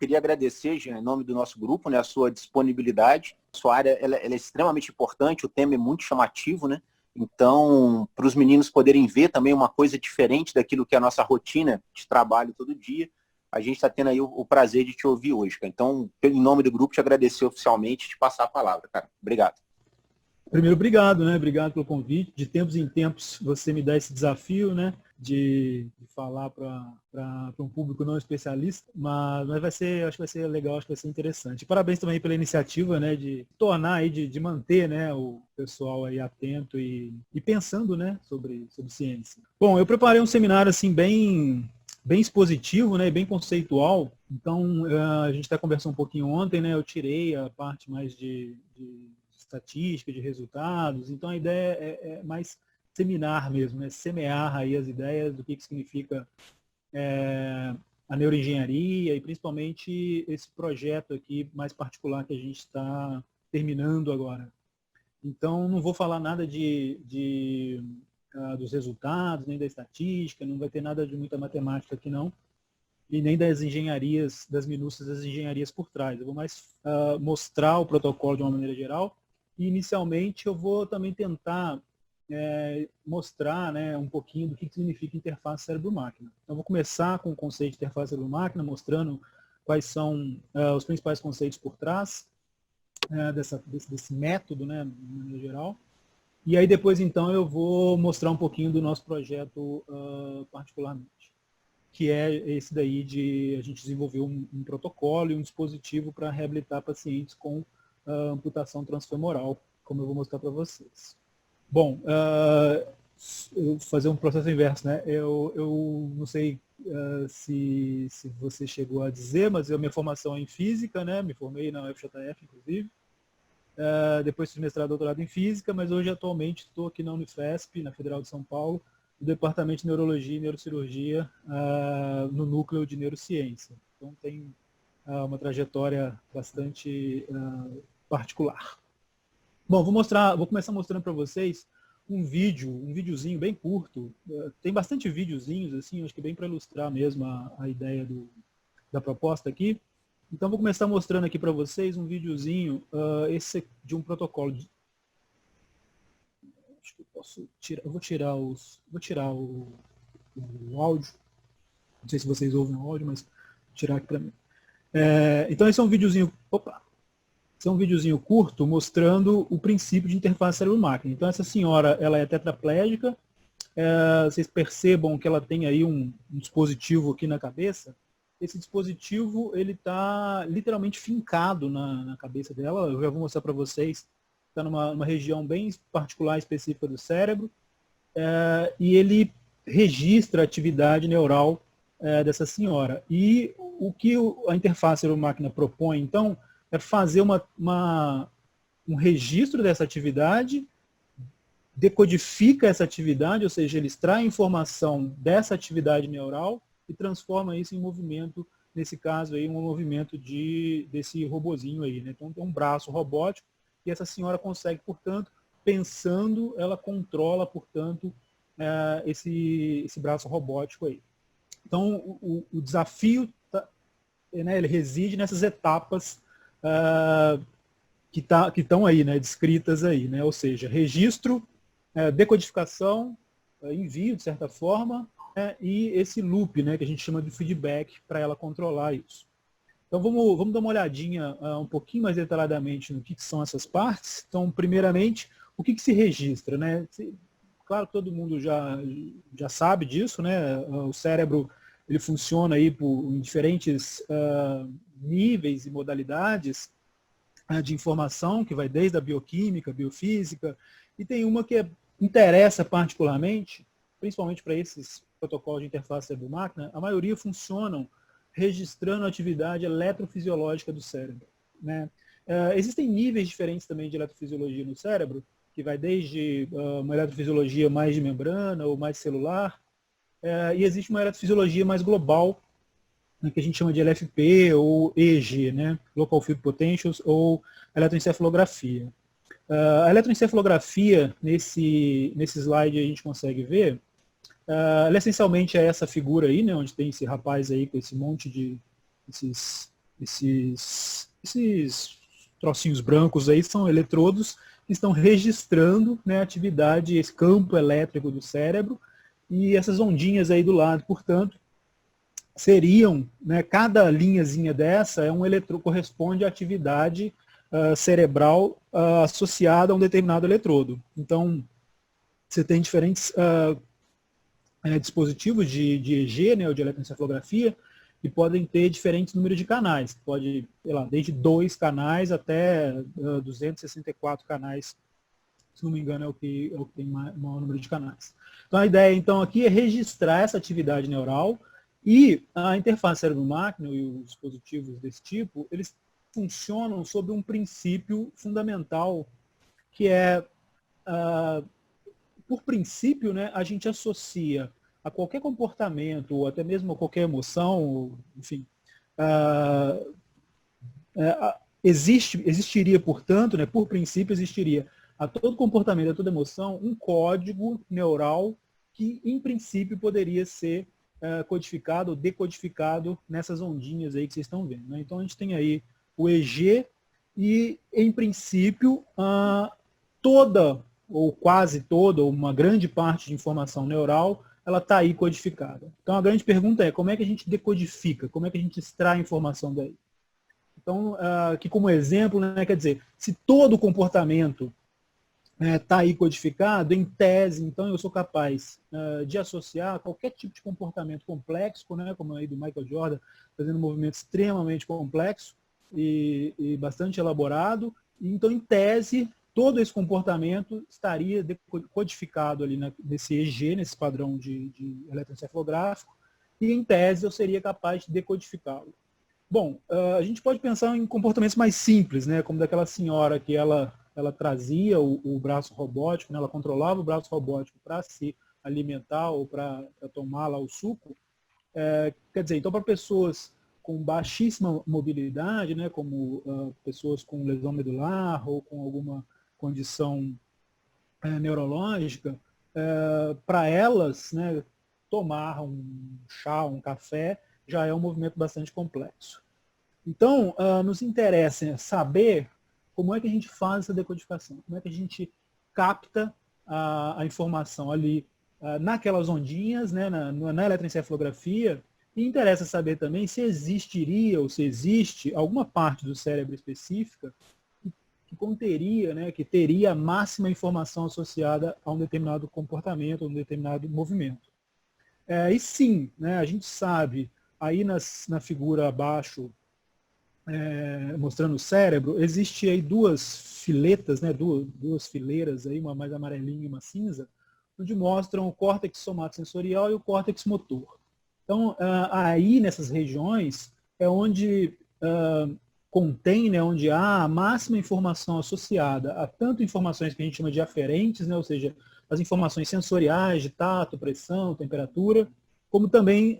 queria agradecer, Jean, em nome do nosso grupo, né, a sua disponibilidade. A sua área ela é extremamente importante, o tema é muito chamativo, né? Então, para os meninos poderem ver também uma coisa diferente daquilo que é a nossa rotina de trabalho todo dia, a gente está tendo aí o prazer de te ouvir hoje, cara. Então, em nome do grupo, te agradecer oficialmente e te passar a palavra, cara. Obrigado. Primeiro, obrigado, né? Obrigado pelo convite. De tempos em tempos você me dá esse desafio, né? De falar para um público não especialista, mas vai ser, acho que vai ser legal, acho que vai ser interessante. Parabéns também pela iniciativa, né? De tornar aí, de manter, né? O pessoal aí atento e pensando, né? Sobre ciência. Bom, eu preparei um seminário assim bem expositivo, né? Bem conceitual. Então a gente até conversou um pouquinho ontem, né? Eu tirei a parte mais de estatística, de resultados. Então a ideia é mais seminar mesmo, né? Semear aí as ideias do que significa a neuroengenharia e principalmente esse projeto aqui mais particular que a gente está terminando agora. Então não vou falar nada dos resultados, nem da estatística, não vai ter nada de muita matemática aqui não, e nem das engenharias, das minúcias das engenharias por trás. Eu vou mais mostrar o protocolo de uma maneira geral. E, inicialmente, eu vou também tentar mostrar, né, um pouquinho do que significa interface cérebro-máquina. Então, vou começar com o conceito de interface cérebro-máquina, mostrando quais são os principais conceitos por trás desse método, né, de maneira geral. E aí, depois, então, eu vou mostrar um pouquinho do nosso projeto particularmente, que é esse daí de a gente desenvolver um protocolo e um dispositivo para reabilitar pacientes com amputação transfemoral, como eu vou mostrar para vocês. Bom, eu vou fazer um processo inverso, né? Eu não sei se você chegou a dizer, mas a minha formação é em física, né? Me formei na UFJF, inclusive. Depois fiz mestrado e doutorado em física, mas hoje atualmente estou aqui na Unifesp, na Federal de São Paulo, no Departamento de Neurologia e Neurocirurgia, no Núcleo de Neurociência. Então tem uma trajetória bastante particular. Bom, vou começar mostrando para vocês um videozinho bem curto. Tem bastante videozinhos, assim, acho que bem para ilustrar mesmo a ideia da proposta aqui. Então vou começar mostrando aqui para vocês um videozinho, esse de um protocolo. Acho que eu posso tirar, vou tirar o áudio. Não sei se vocês ouvem o áudio, mas vou tirar aqui para mim. Então esse é um videozinho. Esse é um videozinho curto mostrando o princípio de interface cérebro-máquina. Então essa senhora, ela é tetraplégica. Vocês percebam que ela tem aí um dispositivo aqui na cabeça. Esse dispositivo ele está literalmente fincado na cabeça dela. Eu já vou mostrar para vocês. Está numa região bem particular, específica do cérebro. E ele registra a atividade neural dessa senhora. E o que a interface cérebro-máquina propõe, então, é fazer um registro dessa atividade, decodifica essa atividade, ou seja, ele extrai informação dessa atividade neural e transforma isso em movimento, nesse caso aí, um movimento desse robozinho aí, né? Então tem um braço robótico e essa senhora consegue, portanto, pensando, ela controla, portanto, esse braço robótico aí. Então o desafio né, ele reside nessas etapas que estão aí, né, descritas aí, né? Ou seja, registro, decodificação, envio, de certa forma, e esse loop, né, que a gente chama de feedback, para ela controlar isso. Então vamos dar uma olhadinha um pouquinho mais detalhadamente no que são essas partes. Então, primeiramente, o que se registra, né? Claro que todo mundo já sabe disso, né? O cérebro ele funciona aí em diferentes níveis e modalidades de informação, que vai desde a bioquímica, biofísica, e tem uma que interessa particularmente, principalmente para esses protocolos de interface cérebro-máquina, a maioria funcionam registrando a atividade eletrofisiológica do cérebro, né? Existem níveis diferentes também de eletrofisiologia no cérebro, que vai desde uma eletrofisiologia mais de membrana ou mais celular, e existe uma eletrofisiologia mais global, que a gente chama de LFP ou EEG, né? Local Field Potentials, ou eletroencefalografia. A eletroencefalografia, nesse slide a gente consegue ver, ela essencialmente é essa figura aí, né, onde tem esse rapaz aí com esse monte de esses esses trocinhos brancos aí são eletrodos que estão registrando, né, a atividade, esse campo elétrico do cérebro, e essas ondinhas aí do lado, portanto, seriam, né, cada linhazinha dessa corresponde à atividade cerebral associada a um determinado eletrodo. Então, você tem diferentes dispositivos de EG, né, ou de eletroencefalografia, que podem ter diferentes números de canais. Pode, sei lá, desde 2 canais até 264 canais, se não me engano, é o que tem maior número de canais. Então, a ideia, então, aqui é registrar essa atividade neural, e a interface cérebro-máquina e os dispositivos desse tipo, eles funcionam sob um princípio fundamental, que é, por princípio, né, a gente associa a qualquer comportamento, ou até mesmo a qualquer emoção, enfim, existiria, portanto, né, por princípio, existiria a todo comportamento, a toda emoção, um código neural que, em princípio, poderia ser codificado ou decodificado nessas ondinhas aí que vocês estão vendo, né? Então, a gente tem aí o EG e, em princípio, toda, ou quase toda, ou uma grande parte de informação neural, ela está aí codificada. Então, a grande pergunta é, como é que a gente decodifica? Como é que a gente extrai a informação daí? Então, aqui como exemplo, né, quer dizer, se todo o comportamento está aí codificado, em tese, então eu sou capaz de associar qualquer tipo de comportamento complexo, né, como aí do Michael Jordan, fazendo um movimento extremamente complexo e bastante elaborado. Então, em tese, todo esse comportamento estaria codificado ali nesse EG, nesse padrão de eletroencefalográfico, e em tese eu seria capaz de decodificá-lo. Bom, a gente pode pensar em comportamentos mais simples, né, como daquela senhora que ela trazia o braço robótico, né, ela controlava o braço robótico para se alimentar ou para tomar lá o suco. Quer dizer, então para pessoas com baixíssima mobilidade, né, como pessoas com lesão medular ou com alguma condição neurológica, para elas, né, tomar um chá, um café, já é um movimento bastante complexo. Então, nos interessa saber como é que a gente faz essa decodificação, como é que a gente capta a informação ali naquelas ondinhas, né, na eletroencefalografia, e interessa saber também se existiria ou se existe alguma parte do cérebro específica que conteria, né, que teria a máxima informação associada a um determinado comportamento, a um determinado movimento. E sim, né, a gente sabe, aí na figura abaixo, mostrando o cérebro, existe aí duas filetas, né, duas fileiras, aí, uma mais amarelinha e uma cinza, onde mostram o córtex somatosensorial e o córtex motor. Então, aí nessas regiões é onde contém, né, onde há a máxima informação associada a tanto informações que a gente chama de aferentes, né, ou seja, as informações sensoriais de tato, pressão, temperatura, como também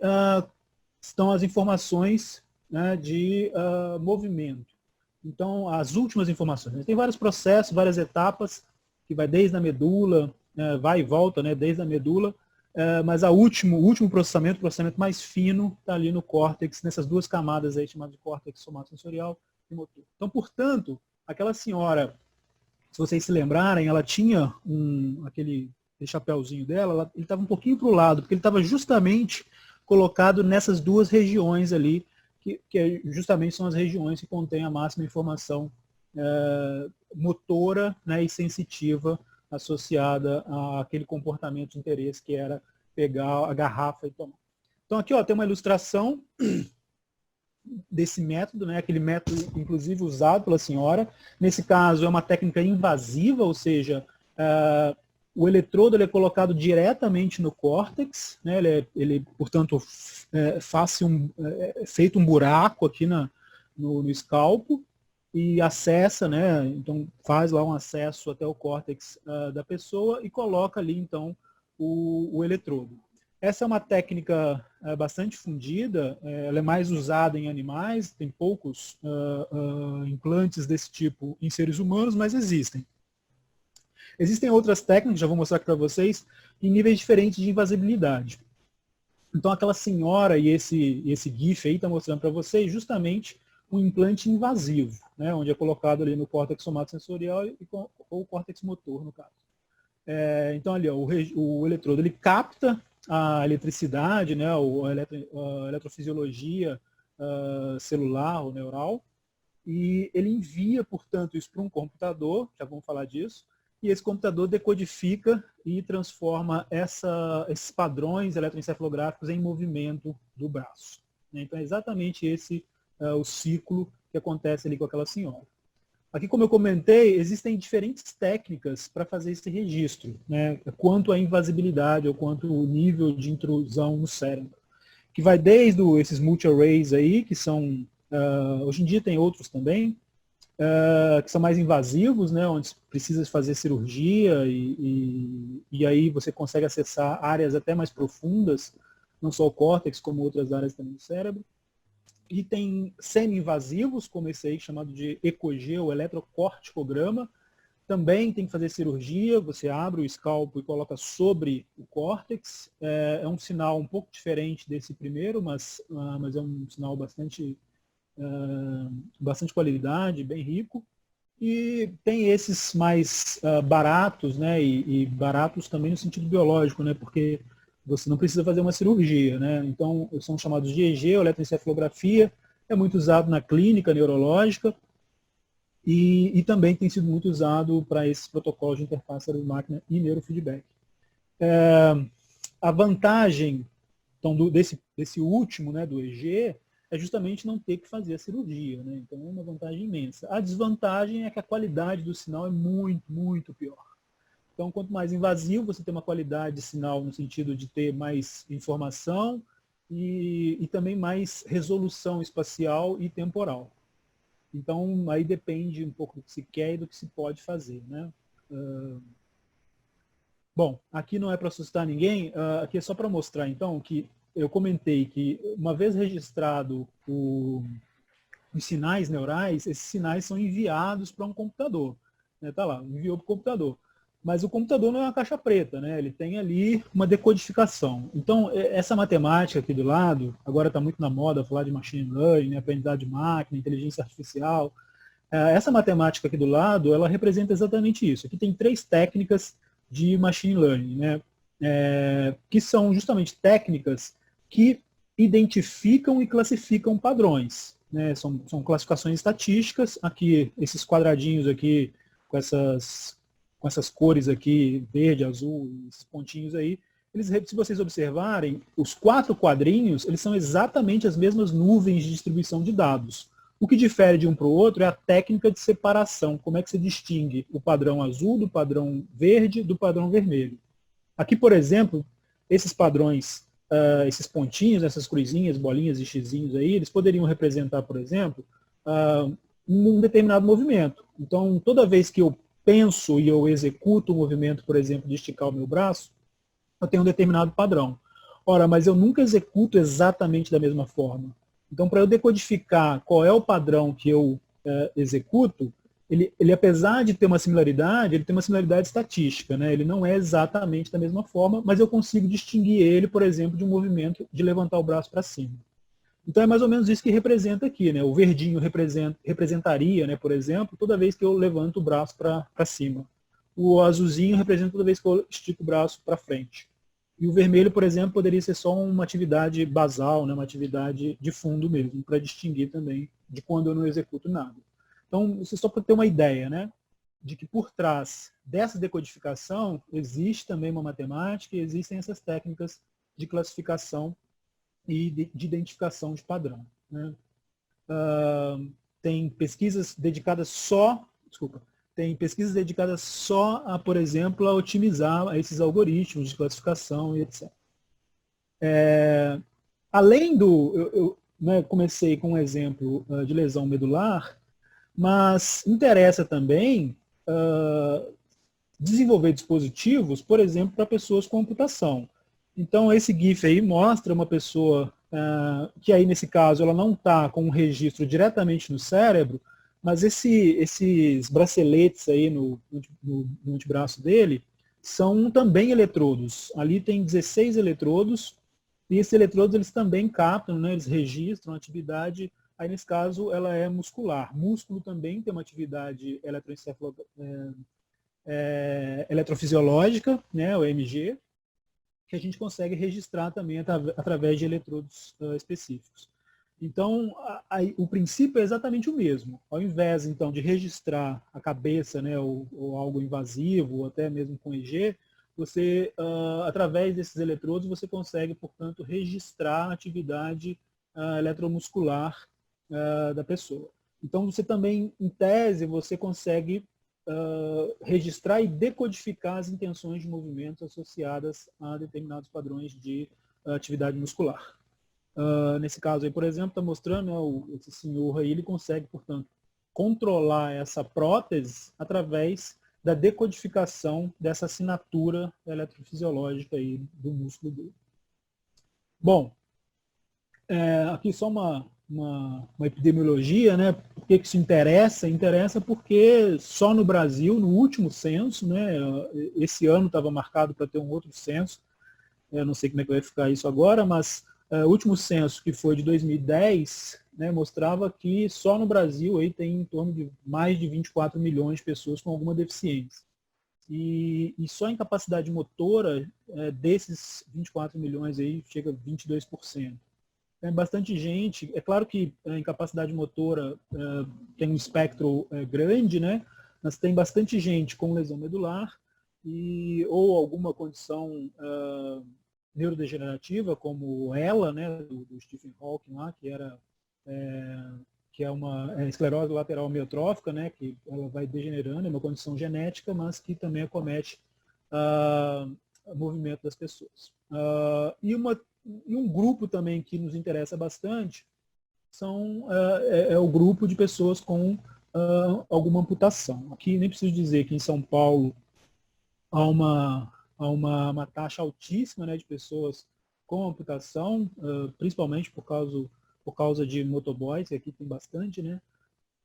estão as informações, né, de movimento. Então, as últimas informações. Tem vários processos, várias etapas, que vai desde a medula, vai e volta, né, desde a medula, mas o último processamento, o processamento mais fino, está ali no córtex, nessas duas camadas aí, chamadas de córtex somatosensorial e motor. Então, portanto, aquela senhora, se vocês se lembrarem, ela tinha aquele chapéuzinho dela, ele estava um pouquinho para o lado, porque ele estava justamente colocado nessas duas regiões ali, que justamente são as regiões que contêm a máxima informação motora, né, e sensitiva associada àquele comportamento de interesse que era pegar a garrafa e tomar. Então aqui tem uma ilustração desse método, né, aquele método inclusive usado pela senhora. Nesse caso é uma técnica invasiva, ou seja, o eletrodo ele é colocado diretamente no córtex, né, portanto, feito um buraco aqui no escalpo e acessa, né, então faz lá um acesso até o córtex da pessoa e coloca ali, então, o eletrodo. Essa é uma técnica bastante difundida, ela é mais usada em animais, tem poucos implantes desse tipo em seres humanos, mas existem. Existem outras técnicas, já vou mostrar aqui para vocês, em níveis diferentes de invasibilidade. Então aquela senhora e esse GIF aí está mostrando para vocês justamente um implante invasivo, né, onde é colocado ali no córtex somatosensorial ou o córtex motor, no caso. Então, ali, ó, o eletrodo ele capta a eletricidade, né, a eletrofisiologia celular ou neural, e ele envia, portanto, isso para um computador, já vamos falar disso, e esse computador decodifica e transforma esses padrões eletroencefalográficos em movimento do braço. Então, é exatamente esse o ciclo que acontece ali com aquela senhora. Aqui, como eu comentei, existem diferentes técnicas para fazer esse registro, né, quanto à invasibilidade ou quanto ao nível de intrusão no cérebro, que vai desde esses multi-arrays aí, que são, hoje em dia tem outros também, que são mais invasivos, né, onde precisa fazer cirurgia e aí você consegue acessar áreas até mais profundas, não só o córtex, como outras áreas também do cérebro. E tem semi-invasivos, como esse aí, chamado de ECOG, ou eletrocorticograma. Também tem que fazer cirurgia, você abre o escalpo e coloca sobre o córtex. É um sinal um pouco diferente desse primeiro, mas é um sinal bastante qualidade, bem rico. E tem esses mais baratos, né, e baratos também no sentido biológico, né, porque você não precisa fazer uma cirurgia, né? Então, são chamados de EEG, eletroencefalografia, é muito usado na clínica neurológica e também tem sido muito usado para esses protocolos de interface cérebro-máquina e neurofeedback. A vantagem então, desse último, né, do EEG, é justamente não ter que fazer a cirurgia, né? Então, é uma vantagem imensa. A desvantagem é que a qualidade do sinal é muito, muito pior. Então, quanto mais invasivo, você tem uma qualidade de sinal no sentido de ter mais informação e também mais resolução espacial e temporal. Então, aí depende um pouco do que se quer e do que se pode fazer, né? Bom, aqui não é para assustar ninguém, aqui é só para mostrar, então, que eu comentei que uma vez registrado os sinais neurais, esses sinais são enviados para um computador. Tá lá, enviou para o computador. Mas o computador não é uma caixa preta, né? Ele tem ali uma decodificação. Então, essa matemática aqui do lado, agora está muito na moda falar de machine learning, né? Aprendizagem de máquina, inteligência artificial. Essa matemática aqui do lado, ela representa exatamente isso. Aqui tem 3 técnicas de machine learning, né? Que são justamente técnicas que identificam e classificam padrões, né? São classificações estatísticas. Aqui, esses quadradinhos aqui, com essas cores aqui, verde, azul, esses pontinhos aí, se vocês observarem, os 4 quadrinhos, eles são exatamente as mesmas nuvens de distribuição de dados. O que difere de um para o outro é a técnica de separação, como é que se distingue o padrão azul do padrão verde do padrão vermelho. Aqui, por exemplo, esses padrões, esses pontinhos, essas cruzinhas, bolinhas e xizinhos aí, eles poderiam representar, por exemplo, um determinado movimento. Então, toda vez que eu penso e eu executo o movimento, por exemplo, de esticar o meu braço, eu tenho um determinado padrão. Ora, mas eu nunca executo exatamente da mesma forma. Então, para eu decodificar qual é o padrão que eu executo, ele, apesar de ter uma similaridade, ele tem uma similaridade estatística, né? Ele não é exatamente da mesma forma, mas eu consigo distinguir ele, por exemplo, de um movimento de levantar o braço para cima. Então é mais ou menos isso que representa aqui, né? O verdinho representaria, né, por exemplo, toda vez que eu levanto o braço para cima. O azulzinho representa toda vez que eu estico o braço para frente. E o vermelho, por exemplo, poderia ser só uma atividade basal, né, uma atividade de fundo mesmo, para distinguir também de quando eu não executo nada. Então, isso só para ter uma ideia, né, de que por trás dessa decodificação existe também uma matemática e existem essas técnicas de classificação e de identificação de padrão, né? Tem pesquisas dedicadas só a, por exemplo, a otimizar esses algoritmos de classificação e etc. Além eu comecei com um exemplo de lesão medular, mas interessa também desenvolver dispositivos, por exemplo, para pessoas com amputação. Então, esse GIF aí mostra uma pessoa que aí, nesse caso, ela não está com um registro diretamente no cérebro, mas esses braceletes aí no antebraço dele são também eletrodos. Ali tem 16 eletrodos, e esses eletrodos eles também captam, né, eles registram a atividade Aí, nesse caso, ela é muscular. Músculo também tem uma atividade eletrofisiológica, né, o EMG, que a gente consegue registrar também através de eletrodos específicos. Então, o princípio é exatamente o mesmo. Ao invés, então, de registrar a cabeça, né, ou algo invasivo, ou até mesmo com EG, você, através desses eletrodos, você consegue, portanto, registrar a atividade eletromuscular da pessoa. Então, você também, em tese, você consegue registrar e decodificar as intenções de movimentos associadas a determinados padrões de atividade muscular. Nesse caso aí, por exemplo, está mostrando, né, esse senhor aí, ele consegue, portanto, controlar essa prótese através da decodificação dessa assinatura eletrofisiológica aí do músculo dele. Bom, aqui só uma epidemiologia, né? Por que isso interessa? Interessa porque só no Brasil, no último censo, né, esse ano estava marcado para ter um outro censo, eu não sei como é que vai ficar isso agora, mas o último censo, que foi de 2010, né, mostrava que só no Brasil aí tem em torno de mais de 24 milhões de pessoas com alguma deficiência. E só a incapacidade motora desses 24 milhões aí chega a 22%. Tem bastante gente, é claro que a incapacidade motora tem um espectro grande, né, mas tem bastante gente com lesão medular ou alguma condição neurodegenerativa, como ela, né, do Stephen Hawking lá, que é uma esclerose lateral amiotrófica, né, que ela vai degenerando, é uma condição genética, mas que também acomete o movimento das pessoas. E um grupo também que nos interessa bastante é o grupo de pessoas com alguma amputação. Aqui nem preciso dizer que em São Paulo há uma taxa altíssima, né, de pessoas com amputação, principalmente por causa de motoboys, que aqui tem bastante, né?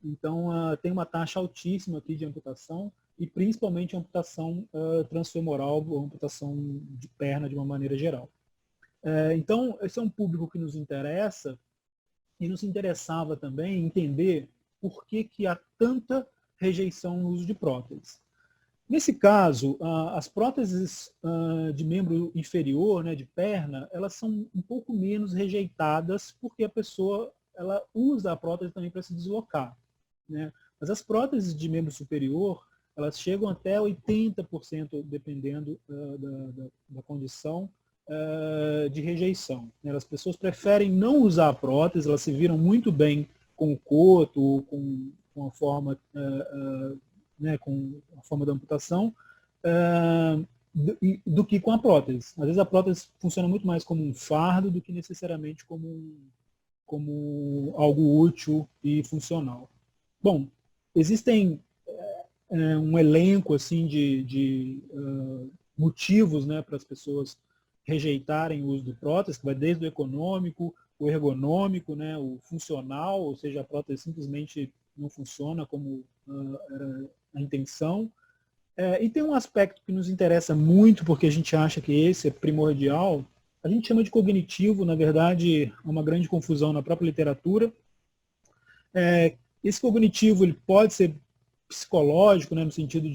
Então, tem uma taxa altíssima aqui de amputação, e principalmente amputação transfemoral, ou amputação de perna de uma maneira geral. Então, esse é um público que nos interessa, e nos interessava também entender por que há tanta rejeição no uso de próteses. Nesse caso, as próteses de membro inferior, né, de perna, elas são um pouco menos rejeitadas porque a pessoa ela usa a prótese também para se deslocar, né? Mas as próteses de membro superior, elas chegam até 80%, dependendo da condição de rejeição. As pessoas preferem não usar a prótese, elas se viram muito bem com o coto, com a forma né, com a forma da amputação, do que com a prótese. Às vezes a prótese funciona muito mais como um fardo do que necessariamente como algo útil e funcional. Bom, existem um elenco assim, de motivos, né, para as pessoas rejeitarem o uso de prótese, que vai desde o econômico, o ergonômico, né, o funcional, ou seja, a prótese simplesmente não funciona como era a intenção. E tem um aspecto que nos interessa muito, porque a gente acha que esse é primordial, a gente chama de cognitivo, na verdade, é uma grande confusão na própria literatura. Esse cognitivo ele pode ser psicológico, né, no sentido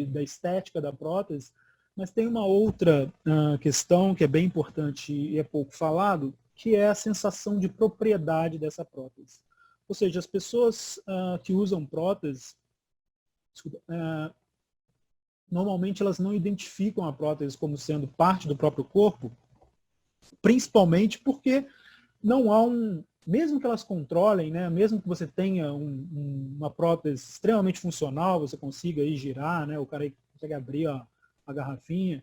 da estética da prótese, mas tem uma outra questão que é bem importante e é pouco falado, que é a sensação de propriedade dessa prótese. Ou seja, as pessoas que usam prótese, normalmente elas não identificam a prótese como sendo parte do próprio corpo, principalmente porque não há mesmo que elas controlem, né, mesmo que você tenha uma prótese extremamente funcional, você consiga aí girar, né, o cara aí consegue abrir a garrafinha,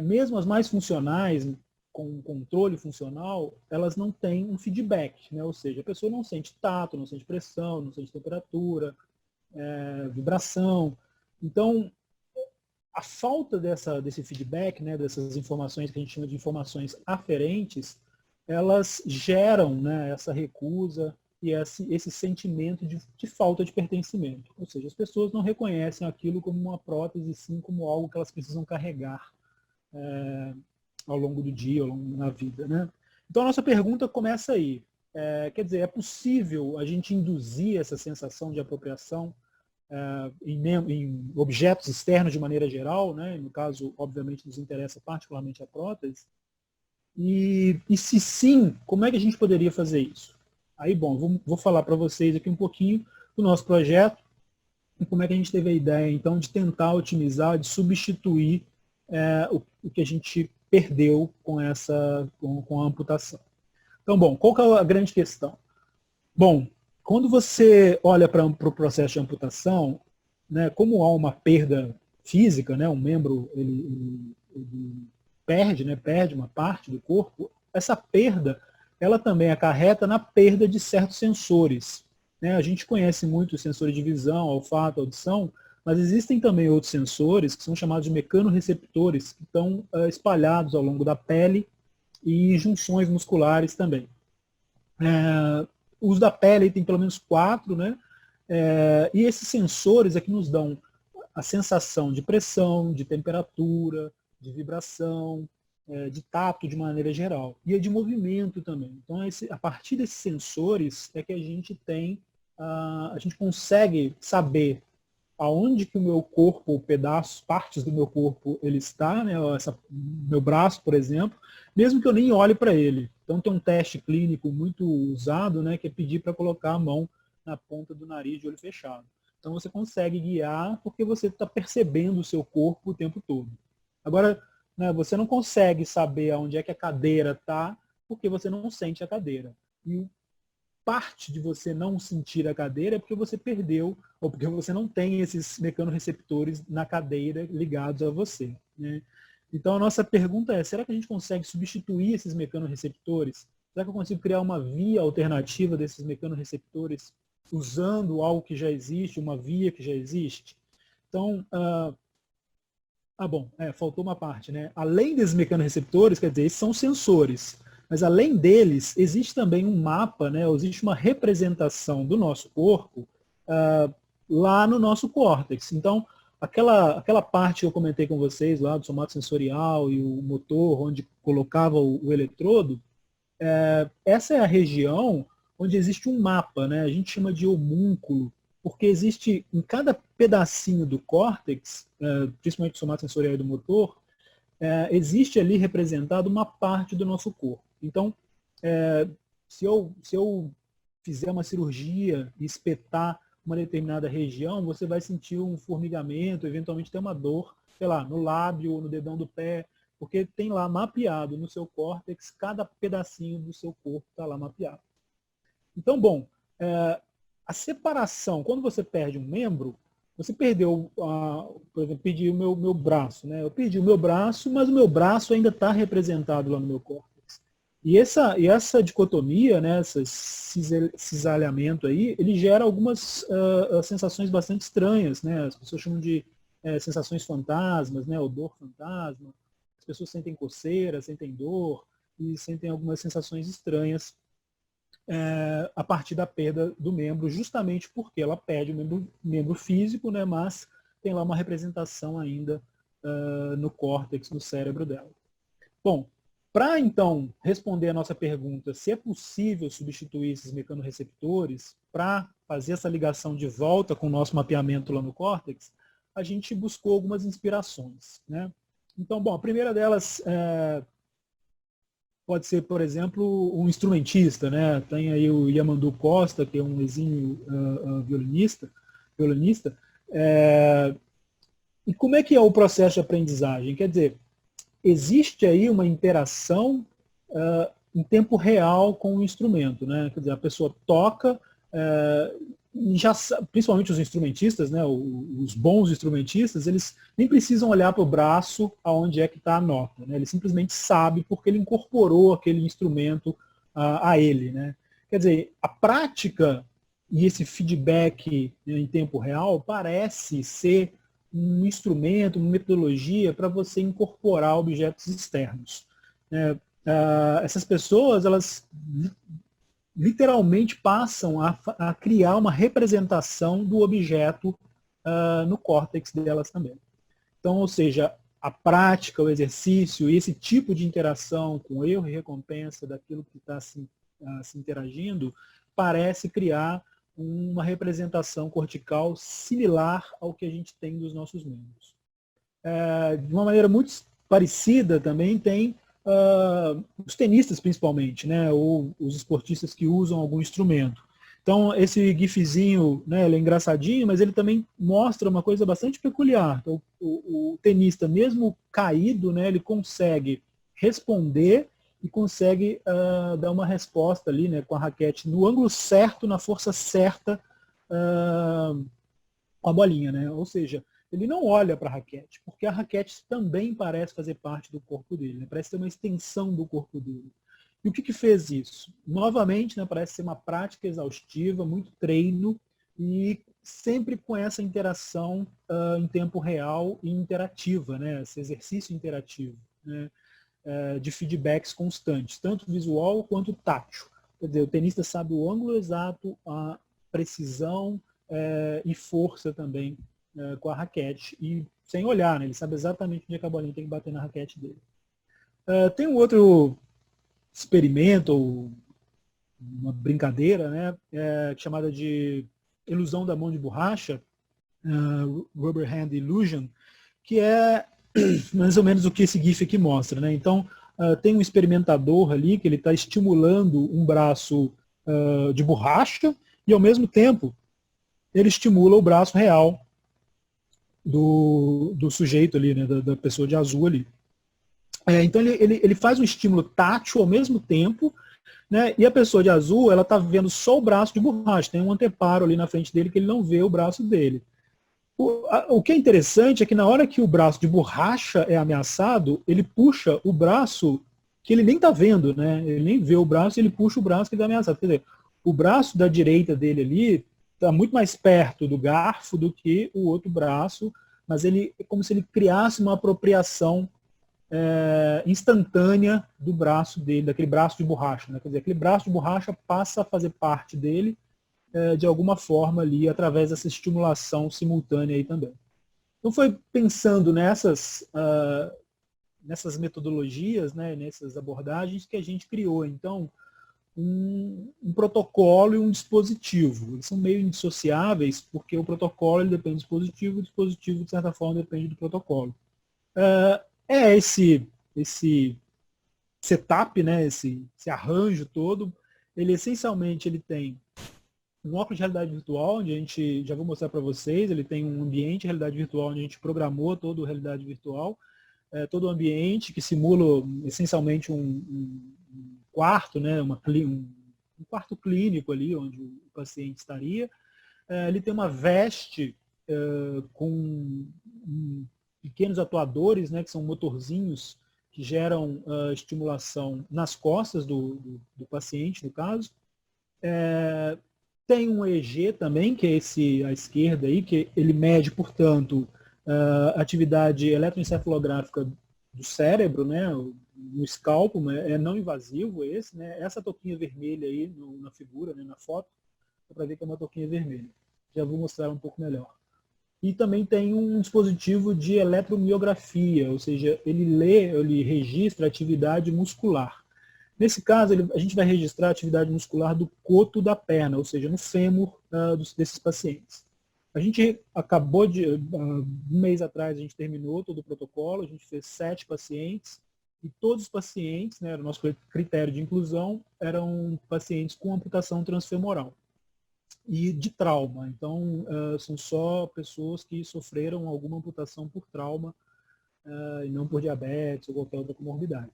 mesmo as mais funcionais, com controle funcional, elas não têm um feedback, né, ou seja, a pessoa não sente tato, não sente pressão, não sente temperatura, vibração. Então, a falta desse feedback, né, dessas informações que a gente chama de informações aferentes, elas geram, né, essa recusa e esse sentimento de falta de pertencimento. Ou seja, as pessoas não reconhecem aquilo como uma prótese, sim como algo que elas precisam carregar ao longo do dia, ao longo da vida, né? Então, a nossa pergunta começa aí. Quer dizer, é possível a gente induzir essa sensação de apropriação em objetos externos de maneira geral, né? No caso, obviamente, nos interessa particularmente a prótese. E se sim, como é que a gente poderia fazer isso? Aí, bom, vou falar para vocês aqui um pouquinho do nosso projeto e como é que a gente teve a ideia, então, de tentar otimizar, de substituir o que a gente perdeu com a amputação. Então, bom, qual que é a grande questão? Bom, quando você olha para o processo de amputação, né, como há uma perda física, né, um membro ele perde, né, perde uma parte do corpo, essa perda ela também acarreta na perda de certos sensores. Né? A gente conhece muito os sensores de visão, olfato, audição, mas existem também outros sensores que são chamados de mecanorreceptores, que estão espalhados ao longo da pele e junções musculares também. O uso da pele tem pelo menos 4, né? E esses sensores é que nos dão a sensação de pressão, de temperatura, de vibração, de tato de maneira geral, e de movimento também. Então, a partir desses sensores é que a gente a gente consegue saber aonde que o meu corpo, pedaços, partes do meu corpo, ele está, né? Meu braço, por exemplo, mesmo que eu nem olhe para ele. Então tem um teste clínico muito usado, né, que é pedir para colocar a mão na ponta do nariz de olho fechado. Então você consegue guiar porque você está percebendo o seu corpo o tempo todo. Agora, né, você não consegue saber aonde é que a cadeira está porque você não sente a cadeira. E parte de você não sentir a cadeira é porque você perdeu, ou porque você não tem esses mecanorreceptores na cadeira ligados a você. Né? Então a nossa pergunta é, será que a gente consegue substituir esses mecanorreceptores? Será que eu consigo criar uma via alternativa desses mecanorreceptores usando algo que já existe, uma via que já existe? Então, faltou uma parte, né? Além desses mecanorreceptores, quer dizer, esses são sensores. Mas além deles, existe também um mapa, né? Existe uma representação do nosso corpo lá no nosso córtex. Então, aquela parte que eu comentei com vocês lá do somato sensorial e o motor, onde colocava o eletrodo, essa é a região onde existe um mapa, né? A gente chama de homúnculo, porque existe em cada pedacinho do córtex, principalmente do somato sensorial e do motor, existe ali representado uma parte do nosso corpo. Então, se eu fizer uma cirurgia e espetar uma determinada região, você vai sentir um formigamento, eventualmente ter uma dor, sei lá, no lábio ou no dedão do pé, porque tem lá mapeado no seu córtex, cada pedacinho do seu corpo está lá mapeado. Então, bom, a separação, quando você perde um membro, você perdeu, por exemplo, perdi o meu braço, né? Eu perdi o meu braço, mas o meu braço ainda está representado lá no meu córtex. E essa dicotomia, né, esse cisalhamento aí, ele gera algumas sensações bastante estranhas, né? As pessoas chamam de sensações fantasmas, né? Ou dor fantasma. As pessoas sentem coceira, sentem dor e sentem algumas sensações estranhas a partir da perda do membro, justamente porque ela perde o membro físico, né, mas tem lá uma representação ainda no córtex do cérebro dela. Bom, para então responder a nossa pergunta se é possível substituir esses mecanorreceptores para fazer essa ligação de volta com o nosso mapeamento lá no córtex, a gente buscou algumas inspirações. Né? Então, bom, a primeira delas pode ser, por exemplo, um instrumentista, né? Tem aí o Yamandu Costa, que é um exímio violinista. E como é que é o processo de aprendizagem? Quer dizer, existe aí uma interação em tempo real com o instrumento, né? Quer dizer, a pessoa toca, e já, principalmente os instrumentistas, né? Os bons instrumentistas, eles nem precisam olhar para o braço aonde é que está a nota, né? Ele simplesmente sabe porque ele incorporou aquele instrumento a ele, né? Quer dizer, a prática e esse feedback em tempo real parece ser um instrumento, uma metodologia para você incorporar objetos externos. Essas pessoas, elas literalmente passam a criar uma representação do objeto no córtex delas também. Então, ou seja, a prática, o exercício, esse tipo de interação com erro e recompensa daquilo que está assim, se interagindo, parece criar uma representação cortical similar ao que a gente tem dos nossos membros. De uma maneira muito parecida também tem os tenistas principalmente, né, ou os esportistas que usam algum instrumento. Então esse gifzinho, né, ele é engraçadinho, mas ele também mostra uma coisa bastante peculiar. Então, o tenista, mesmo caído, né, ele consegue responder e consegue dar uma resposta ali, né, com a raquete no ângulo certo, na força certa, com a bolinha, né? Ou seja, ele não olha para a raquete, porque a raquete também parece fazer parte do corpo dele, né? Parece ter uma extensão do corpo dele. E o que fez isso? Novamente, né, parece ser uma prática exaustiva, muito treino, e sempre com essa interação em tempo real e interativa, né? Esse exercício interativo, né? De feedbacks constantes, tanto visual quanto tátil. Quer dizer, o tenista sabe o ângulo exato, a precisão e força também com a raquete, e sem olhar, né? Ele sabe exatamente onde é que a bolinha tem que bater na raquete dele. Tem um outro experimento, ou uma brincadeira, né? Chamada de ilusão da mão de borracha, Rubber Hand Illusion, que é mais ou menos o que esse GIF aqui mostra, né? Então, tem um experimentador ali que ele está estimulando um braço de borracha e, ao mesmo tempo, ele estimula o braço real do sujeito ali, né? Da pessoa de azul ali. Então, ele faz um estímulo tátil ao mesmo tempo, né? E a pessoa de azul, ela está vendo só o braço de borracha, tem um anteparo ali na frente dele que ele não vê o braço dele. O que é interessante é que na hora que o braço de borracha é ameaçado, ele puxa o braço que ele nem está vendo, né? Ele nem vê o braço, ele puxa o braço que ele está ameaçado. Quer dizer, o braço da direita dele ali está muito mais perto do garfo do que o outro braço, mas ele é como se ele criasse uma apropriação instantânea do braço dele, daquele braço de borracha, né? Quer dizer, aquele braço de borracha passa a fazer parte dele de alguma forma ali, através dessa estimulação simultânea aí também. Então foi pensando nessas metodologias, né, nessas abordagens que a gente criou, então, um protocolo e um dispositivo. Eles são meio indissociáveis, porque o protocolo ele depende do dispositivo, e o dispositivo, de certa forma, depende do protocolo. Esse setup, né, esse arranjo todo, ele essencialmente ele tem um óculos de realidade virtual, onde a gente, já vou mostrar para vocês, ele tem um ambiente de realidade virtual onde a gente programou toda a realidade virtual, todo o ambiente que simula essencialmente um quarto, né, um quarto clínico ali, onde o paciente estaria. Ele tem uma veste com pequenos atuadores, né, que são motorzinhos que geram estimulação nas costas do paciente, no caso. Tem um EEG também, que é esse à esquerda aí, que ele mede, portanto, a atividade eletroencefalográfica do cérebro, né, no escalpo, é não invasivo esse, né, essa toquinha vermelha aí na figura, né, na foto, dá para ver que é uma toquinha vermelha. Já vou mostrar um pouco melhor. E também tem um dispositivo de eletromiografia, ou seja, ele registra a atividade muscular. Nesse caso, a gente vai registrar a atividade muscular do coto da perna, ou seja, no fêmur desses pacientes. A gente acabou um mês atrás, a gente terminou todo o protocolo, a gente fez 7 pacientes, e todos os pacientes, né, o nosso critério de inclusão, eram pacientes com amputação transfemoral e de trauma. Então, são só pessoas que sofreram alguma amputação por trauma e não por diabetes ou qualquer outra comorbidade.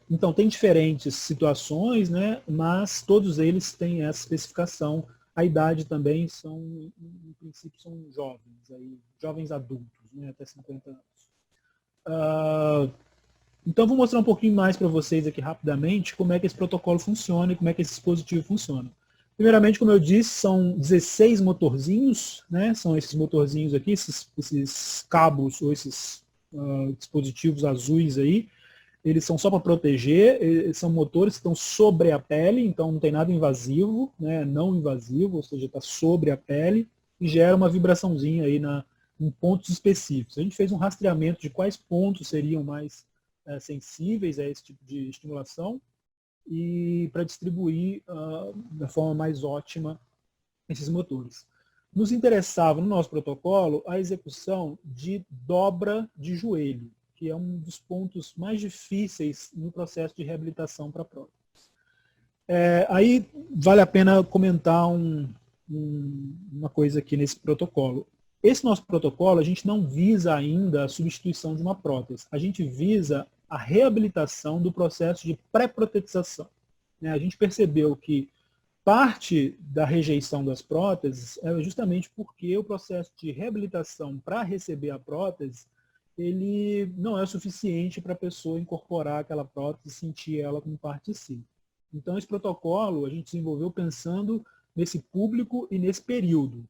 Então, tem diferentes situações, né, mas todos eles têm essa especificação. A idade também em princípio, são jovens adultos, né, até 50 anos. Então, vou mostrar um pouquinho mais para vocês aqui rapidamente como é que esse protocolo funciona e como é que esse dispositivo funciona. Primeiramente, como eu disse, são 16 motorzinhos, né, são esses motorzinhos aqui, esses cabos ou esses dispositivos azuis aí. Eles são só para proteger, são motores que estão sobre a pele, então não tem nada invasivo, né, não invasivo, ou seja, está sobre a pele, e gera uma vibraçãozinha aí em pontos específicos. A gente fez um rastreamento de quais pontos seriam mais sensíveis a esse tipo de estimulação, e para distribuir da forma mais ótima esses motores. Nos interessava, no nosso protocolo, a execução de dobra de joelho, que é um dos pontos mais difíceis no processo de reabilitação para prótese. Aí vale a pena comentar uma coisa aqui nesse protocolo. Esse nosso protocolo, a gente não visa ainda a substituição de uma prótese. A gente visa a reabilitação do processo de pré-protetização. A gente percebeu que parte da rejeição das próteses é justamente porque o processo de reabilitação para receber a prótese, ele não é suficiente para a pessoa incorporar aquela prótese e sentir ela como parte de si. Então, esse protocolo a gente desenvolveu pensando nesse público e nesse período.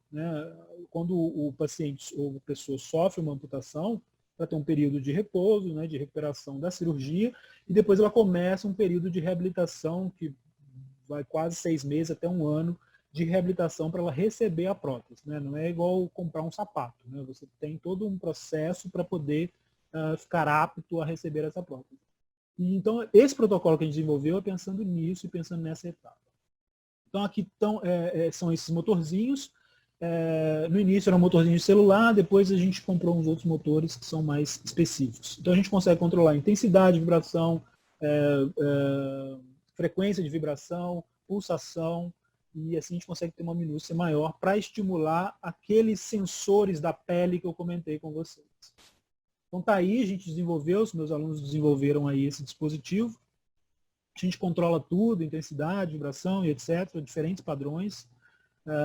Quando o paciente ou a pessoa sofre uma amputação, ela tem um período de repouso, de recuperação da cirurgia, e depois ela começa um período de reabilitação que vai quase 6 meses até 1 ano de reabilitação para ela receber a prótese. Não é igual comprar um sapato. Você tem todo um processo para poder ficar apto a receber essa prótese. E, então, esse protocolo que a gente desenvolveu é pensando nisso e pensando nessa etapa. Então, aqui são esses motorzinhos. No início era um motorzinho de celular, depois a gente comprou uns outros motores que são mais específicos. Então, a gente consegue controlar a intensidade, vibração, frequência de vibração, pulsação, e assim a gente consegue ter uma minúcia maior para estimular aqueles sensores da pele que eu comentei com vocês. Então tá aí, a gente desenvolveu, os meus alunos desenvolveram aí esse dispositivo. A gente controla tudo, intensidade, vibração e etc., diferentes padrões.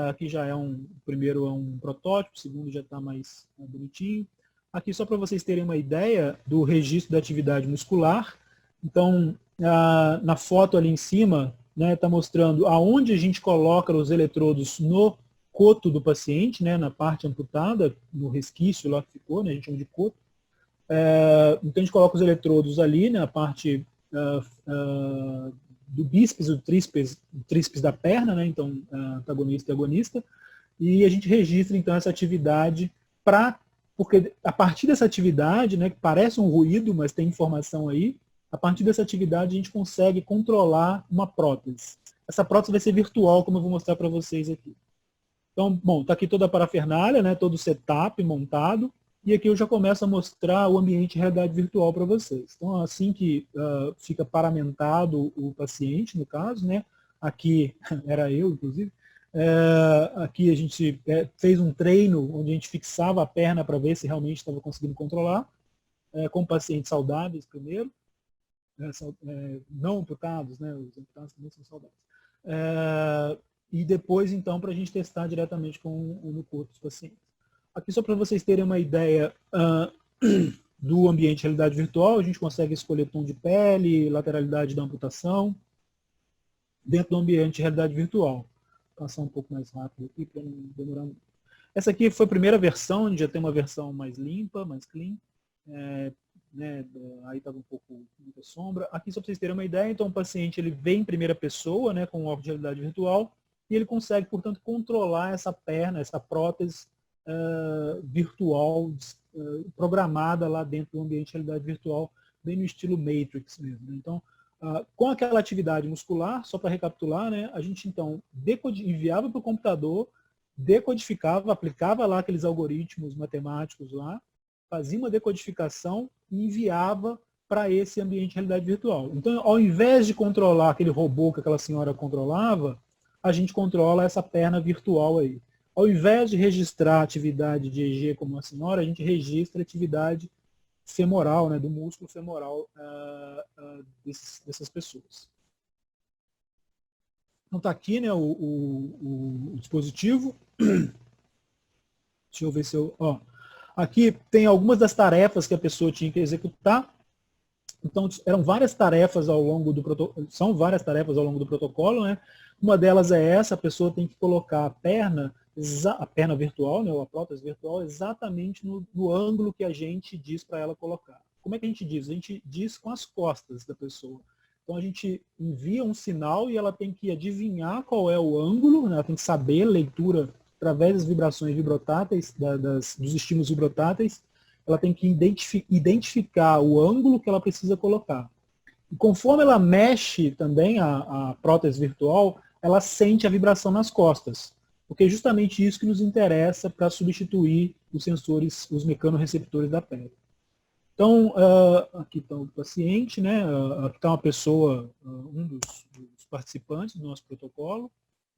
Aqui já o primeiro é um protótipo, o segundo já está mais bonitinho. Aqui só para vocês terem uma ideia do registro da atividade muscular. Então, na foto ali em cima, está mostrando aonde a gente coloca os eletrodos no coto do paciente, na parte amputada, no resquício lá que ficou, a gente chama de coto. Então a gente coloca os eletrodos ali, na parte do bíceps, do tríceps da perna, então antagonista e agonista, e a gente registra então essa atividade porque a partir dessa atividade, que parece um ruído, mas tem informação aí, a partir dessa atividade a gente consegue controlar uma prótese. Essa prótese vai ser virtual, como eu vou mostrar para vocês aqui. Então, bom, está aqui toda a parafernália, todo o setup montado, e aqui eu já começo a mostrar o ambiente de realidade virtual para vocês. Então, assim que fica paramentado o paciente, no caso, aqui era eu, inclusive, aqui a gente fez um treino onde a gente fixava a perna para ver se realmente estava conseguindo controlar, com pacientes saudáveis primeiro, não amputados, os amputados também são saudáveis. E depois, então, para a gente testar diretamente no corpo dos pacientes. Aqui só para vocês terem uma ideia do ambiente de realidade virtual, a gente consegue escolher tom de pele, lateralidade da amputação, dentro do ambiente de realidade virtual. Vou passar um pouco mais rápido aqui para não demorar muito. Essa aqui foi a primeira versão, a gente já tem uma versão mais limpa, mais clean. Aí estava um pouco muita sombra. Aqui só para vocês terem uma ideia, então o paciente ele vem em primeira pessoa, com óculos de realidade virtual, e ele consegue, portanto, controlar essa perna, essa prótese virtual, programada lá dentro do ambiente de realidade virtual, bem no estilo Matrix mesmo. Então, com aquela atividade muscular, só para recapitular, a gente então enviava para o computador, decodificava, aplicava lá aqueles algoritmos matemáticos lá, fazia uma decodificação e enviava para esse ambiente de realidade virtual. Então, ao invés de controlar aquele robô que aquela senhora controlava, a gente controla essa perna virtual aí. Ao invés de registrar a atividade de EG como a senhora, a gente registra a atividade femoral, do músculo femoral dessas pessoas. Então está aqui o dispositivo. Deixa eu ver se eu... Aqui tem algumas das tarefas que a pessoa tinha que executar. Então, eram várias tarefas ao longo do protocolo. São várias tarefas ao longo do protocolo, Uma delas é essa, a pessoa tem que colocar a perna virtual, ou a prótese virtual, exatamente no ângulo que a gente diz para ela colocar. Como é que a gente diz? A gente diz com as costas da pessoa. Então a gente envia um sinal e ela tem que adivinhar qual é o ângulo, ela tem que saber leitura através das vibrações vibrotáteis, dos estímulos vibrotáteis, ela tem que identificar o ângulo que ela precisa colocar. E conforme ela mexe também a prótese virtual, ela sente a vibração nas costas. Porque é justamente isso que nos interessa para substituir os sensores, os mecanoreceptores da pele. Então, aqui está o paciente, né? Aqui está uma pessoa, um dos participantes do nosso protocolo,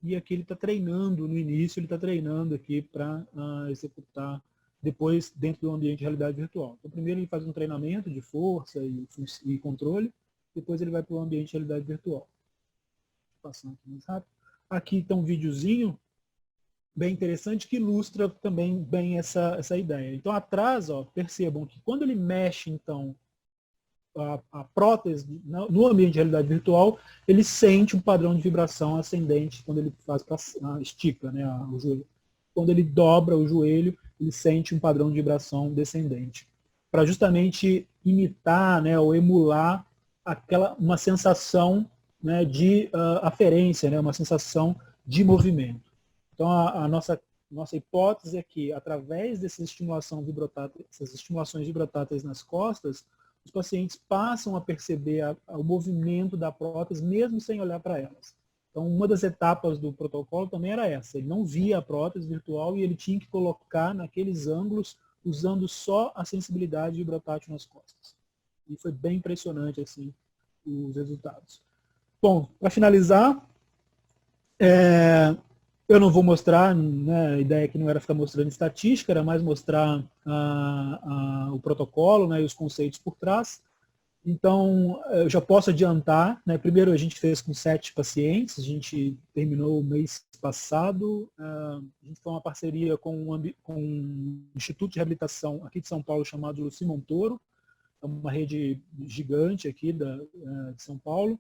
e aqui ele está treinando, no início ele está treinando aqui para executar depois dentro do ambiente de realidade virtual. Então, primeiro ele faz um treinamento de força e controle, depois ele vai para o ambiente de realidade virtual. Passando aqui mais rápido. Aqui está um videozinho bem interessante que ilustra também bem essa ideia. Então, atrás, ó, percebam que quando ele mexe, então, a prótese no ambiente de realidade virtual, ele sente um padrão de vibração ascendente quando ele faz estica, né, o joelho. Quando ele dobra o joelho, ele sente um padrão de vibração descendente, para justamente imitar, né, ou emular uma sensação, né, de aferência, né, uma sensação de movimento. Então, a nossa hipótese é que, através dessas estimulações vibrotáteis nas costas, os pacientes passam a perceber o movimento da prótese, mesmo sem olhar para elas. Então, uma das etapas do protocolo também era essa. Ele não via a prótese virtual e ele tinha que colocar naqueles ângulos, usando só a sensibilidade vibrotátil nas costas. E foi bem impressionante, assim, os resultados. Bom, para finalizar, eu não vou mostrar, né, a ideia aqui não era ficar mostrando estatística, era mais mostrar o protocolo, né, e os conceitos por trás. Então, eu já posso adiantar, né, primeiro a gente fez com 7 pacientes, a gente terminou o mês passado, a gente fez uma parceria com um instituto de reabilitação aqui de São Paulo chamado Luci Montoro, é uma rede gigante aqui de São Paulo.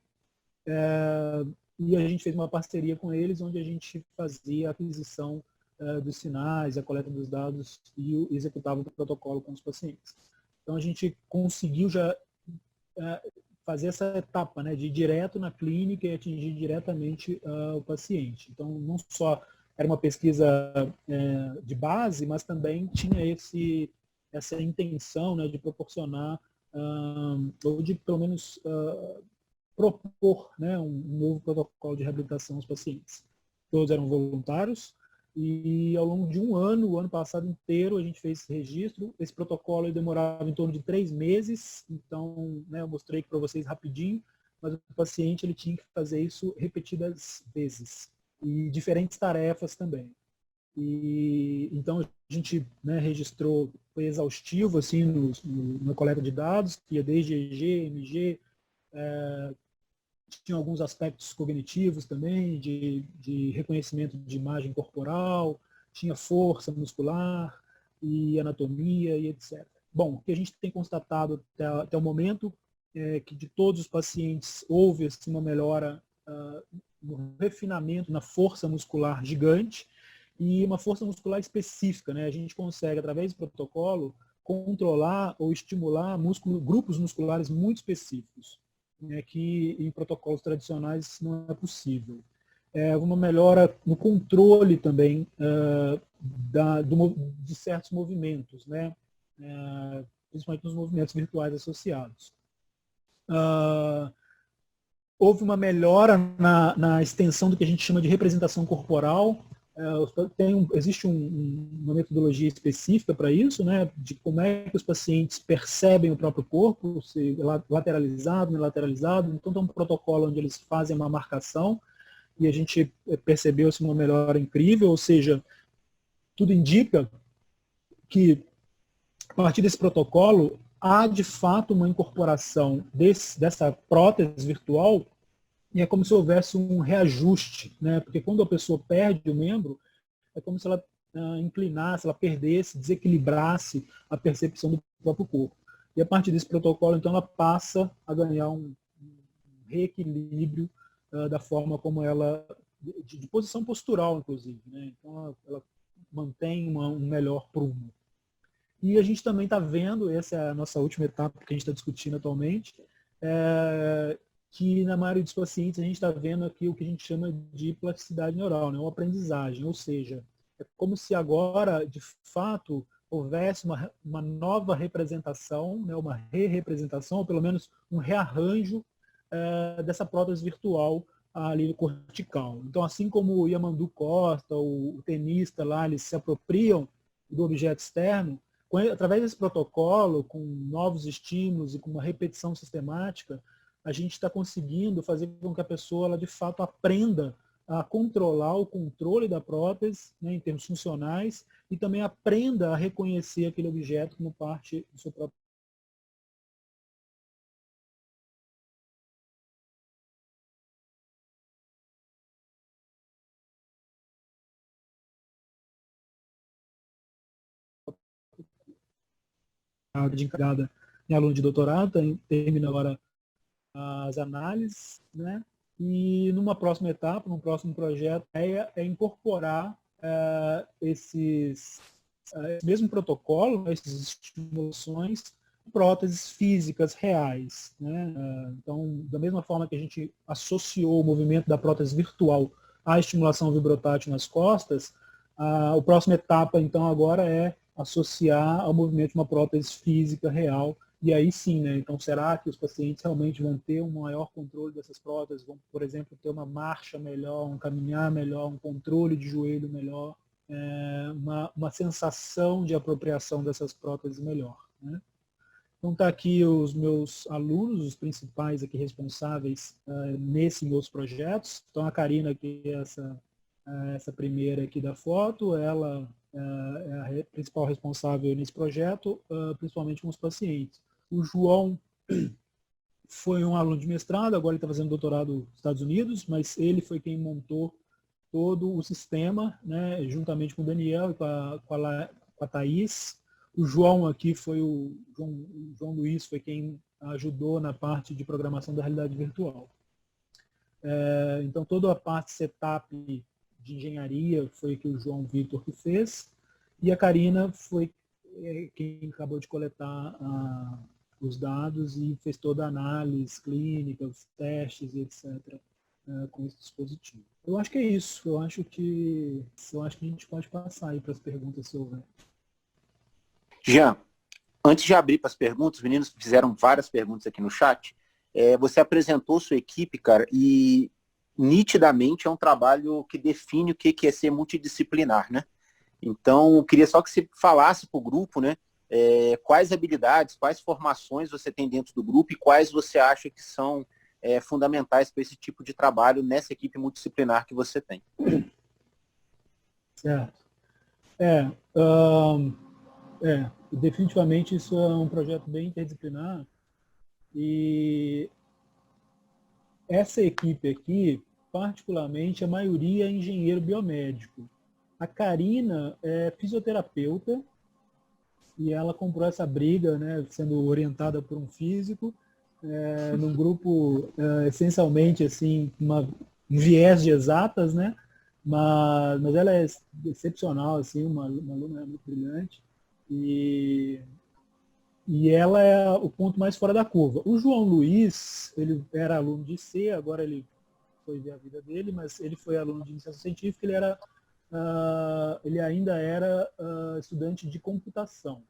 E a gente fez uma parceria com eles, onde a gente fazia a aquisição dos sinais, a coleta dos dados e executava o protocolo com os pacientes. Então a gente conseguiu já fazer essa etapa, né, de ir direto na clínica e atingir diretamente o paciente. Então não só era uma pesquisa de base, mas também tinha essa intenção, né, de proporcionar, ou de pelo menos propor, né, um novo protocolo de reabilitação aos pacientes. Todos eram voluntários e ao longo de um ano, o ano passado inteiro, a gente fez esse registro. Esse protocolo demorava em torno de 3 meses, então, né, eu mostrei aqui para vocês rapidinho, mas o paciente ele tinha que fazer isso repetidas vezes e diferentes tarefas também. E então a gente, né, registrou, foi exaustivo assim na coleta de dados, que ia desde EG, MG, tinha alguns aspectos cognitivos também, de reconhecimento de imagem corporal, tinha força muscular e anatomia e etc. Bom, o que a gente tem constatado até o momento é que de todos os pacientes houve assim, uma melhora no refinamento, na força muscular gigante e uma força muscular específica, né? A gente consegue, através do protocolo, controlar ou estimular grupos musculares muito específicos, que em protocolos tradicionais não é possível. Uma melhora no controle também de certos movimentos, né? Principalmente nos movimentos virtuais associados. Houve uma melhora na extensão do que a gente chama de representação corporal. Existe uma metodologia específica para isso, né, de como é que os pacientes percebem o próprio corpo, se lateralizado, unilateralizado. Então tem um protocolo onde eles fazem uma marcação e a gente percebeu uma melhora incrível, ou seja, tudo indica que a partir desse protocolo há de fato uma incorporação dessa prótese virtual. E é como se houvesse um reajuste, né? Porque quando a pessoa perde o membro, é como se ela inclinasse, ela perdesse, desequilibrasse a percepção do próprio corpo. E a partir desse protocolo, então, ela passa a ganhar um reequilíbrio da forma como ela, de posição postural, inclusive, né? Então, ela mantém um melhor prumo. E a gente também está vendo, essa é a nossa última etapa que a gente está discutindo atualmente, que na maioria dos pacientes a gente está vendo aqui o que a gente chama de plasticidade neural, né, ou aprendizagem, ou seja, é como se agora, de fato, houvesse uma nova representação, né, uma re-representação, ou pelo menos um rearranjo dessa prótese virtual ali cortical. Então, assim como o Yamandu Costa, o tenista lá, eles se apropriam do objeto externo, através desse protocolo, com novos estímulos e com uma repetição sistemática, a gente está conseguindo fazer com que a pessoa, ela, de fato, aprenda a controlar o controle da prótese, né, em termos funcionais, e também aprenda a reconhecer aquele objeto como parte do seu próprio de encarregada em aluno de doutorado, termina agora as análises, né? E numa próxima etapa, num próximo projeto, é incorporar esse mesmo protocolo, essas estimulações, próteses físicas reais, né? Então, da mesma forma que a gente associou o movimento da prótese virtual à estimulação vibrotátil nas costas, a próxima etapa, então, agora é associar ao movimento de uma prótese física real. E aí sim, né? Então, será que os pacientes realmente vão ter um maior controle dessas próteses? Vão, por exemplo, ter uma marcha melhor, um caminhar melhor, um controle de joelho melhor, uma sensação de apropriação dessas próteses melhor, né? Então, está aqui os meus alunos, os principais aqui responsáveis nesses meus projetos. Então, a Karina, que é essa primeira aqui da foto, ela é a principal responsável nesse projeto, principalmente com os pacientes. O João foi um aluno de mestrado, agora ele está fazendo doutorado nos Estados Unidos, mas ele foi quem montou todo o sistema, né, juntamente com o Daniel e com a Thaís. O João aqui foi o João Luiz, foi quem ajudou na parte de programação da realidade virtual. Então, toda a parte setup de engenharia foi que o João Vitor que fez, e a Karina foi quem acabou de coletar os dados e fez toda a análise clínica, os testes e etc. Com esse dispositivo. Eu acho que é isso. Eu acho que a gente pode passar aí para as perguntas, se houver. Jean, antes de abrir para as perguntas, os meninos fizeram várias perguntas aqui no chat. Você apresentou sua equipe, cara, e nitidamente é um trabalho que define o que é ser multidisciplinar, né? Então, eu queria só que você falasse para o grupo, né, quais habilidades, quais formações você tem dentro do grupo e quais você acha que são fundamentais para esse tipo de trabalho nessa equipe multidisciplinar que você tem. Certo. Definitivamente isso é um projeto bem interdisciplinar, e essa equipe aqui, particularmente, a maioria é engenheiro biomédico. A Karina é fisioterapeuta, e ela comprou essa briga, né, sendo orientada por um físico, num grupo essencialmente assim, um viés de exatas, né, mas ela é excepcional, assim, uma aluna muito brilhante, e ela é o ponto mais fora da curva. O João Luiz, ele era aluno de IC, agora ele foi ver a vida dele, mas ele foi aluno de iniciação científica, ele ainda era estudante de computação.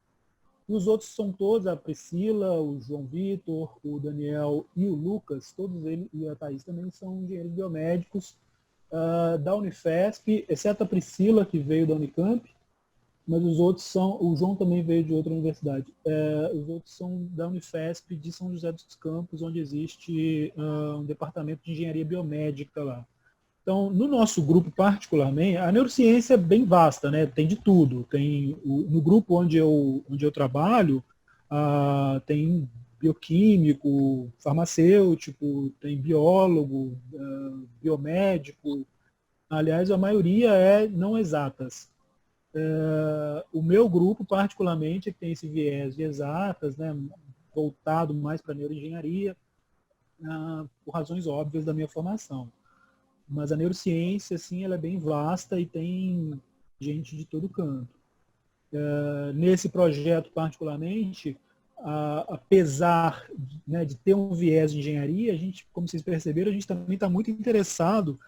E os outros são todos, a Priscila, o João Vitor, o Daniel e o Lucas, todos eles, e a Thaís também são engenheiros biomédicos da Unifesp, exceto a Priscila, que veio da Unicamp, mas os outros são, o João também veio de outra universidade, os outros são da Unifesp de São José dos Campos, onde existe um departamento de engenharia biomédica lá. Então, no nosso grupo particularmente, a neurociência é bem vasta, né? Tem de tudo. No grupo onde eu trabalho, tem bioquímico, farmacêutico, tem biólogo, biomédico. Aliás, a maioria é não exatas. O meu grupo, particularmente, tem esse viés de exatas, né? Voltado mais para a neuroengenharia, por razões óbvias da minha formação. Mas a neurociência, assim, ela é bem vasta e tem gente de todo canto. Nesse projeto, particularmente, apesar de ter um viés de engenharia, a gente, como vocês perceberam, a gente também está muito interessado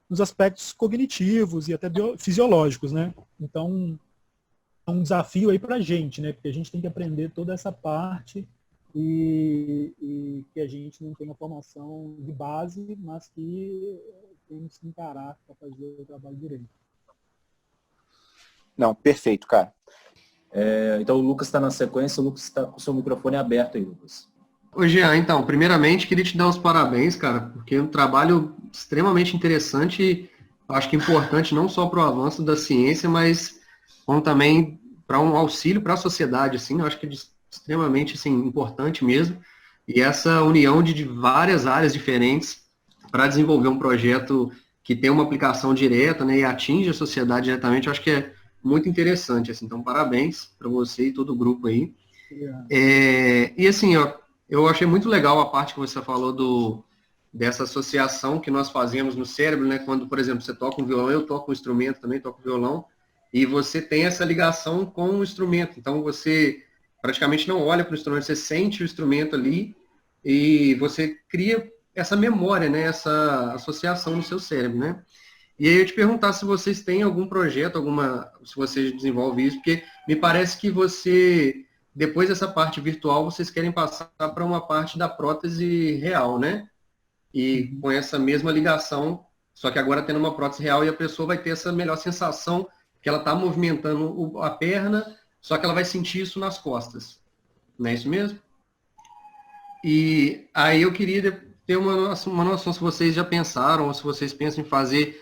nos aspectos cognitivos e até fisiológicos, né? Então, é um desafio aí para a gente, né? Porque a gente tem que aprender toda essa parte e que a gente não tem a formação de base, mas que temos que encarar para fazer o trabalho direito. Não, perfeito, cara. Então o Lucas está na sequência, o Lucas está com o seu microfone aberto aí, Lucas. Ô Jean, então, primeiramente queria te dar os parabéns, cara, porque é um trabalho extremamente interessante e acho que importante não só para o avanço da ciência, mas como também para um auxílio para a sociedade, assim, eu acho que é extremamente assim, importante mesmo. E essa união de várias áreas diferentes para desenvolver um projeto que tem uma aplicação direta, né, e atinge a sociedade diretamente, eu acho que é muito interessante, assim, então parabéns para você e todo o grupo aí. E assim, ó, eu achei muito legal a parte que você falou dessa associação que nós fazemos no cérebro, né? Quando, por exemplo, você toca um violão, eu toco um instrumento também, toco violão, e você tem essa ligação com o instrumento. Então, você praticamente não olha para o instrumento, você sente o instrumento ali e você cria essa memória, né? Essa associação no seu cérebro, né? E aí eu te perguntar se vocês têm algum projeto, se você desenvolve isso, porque me parece que depois dessa parte virtual, vocês querem passar para uma parte da prótese real, né? E com essa mesma ligação, só que agora tendo uma prótese real e a pessoa vai ter essa melhor sensação que ela está movimentando a perna, só que ela vai sentir isso nas costas. Não é isso mesmo? E aí eu queria ter uma noção se vocês já pensaram ou se vocês pensam em fazer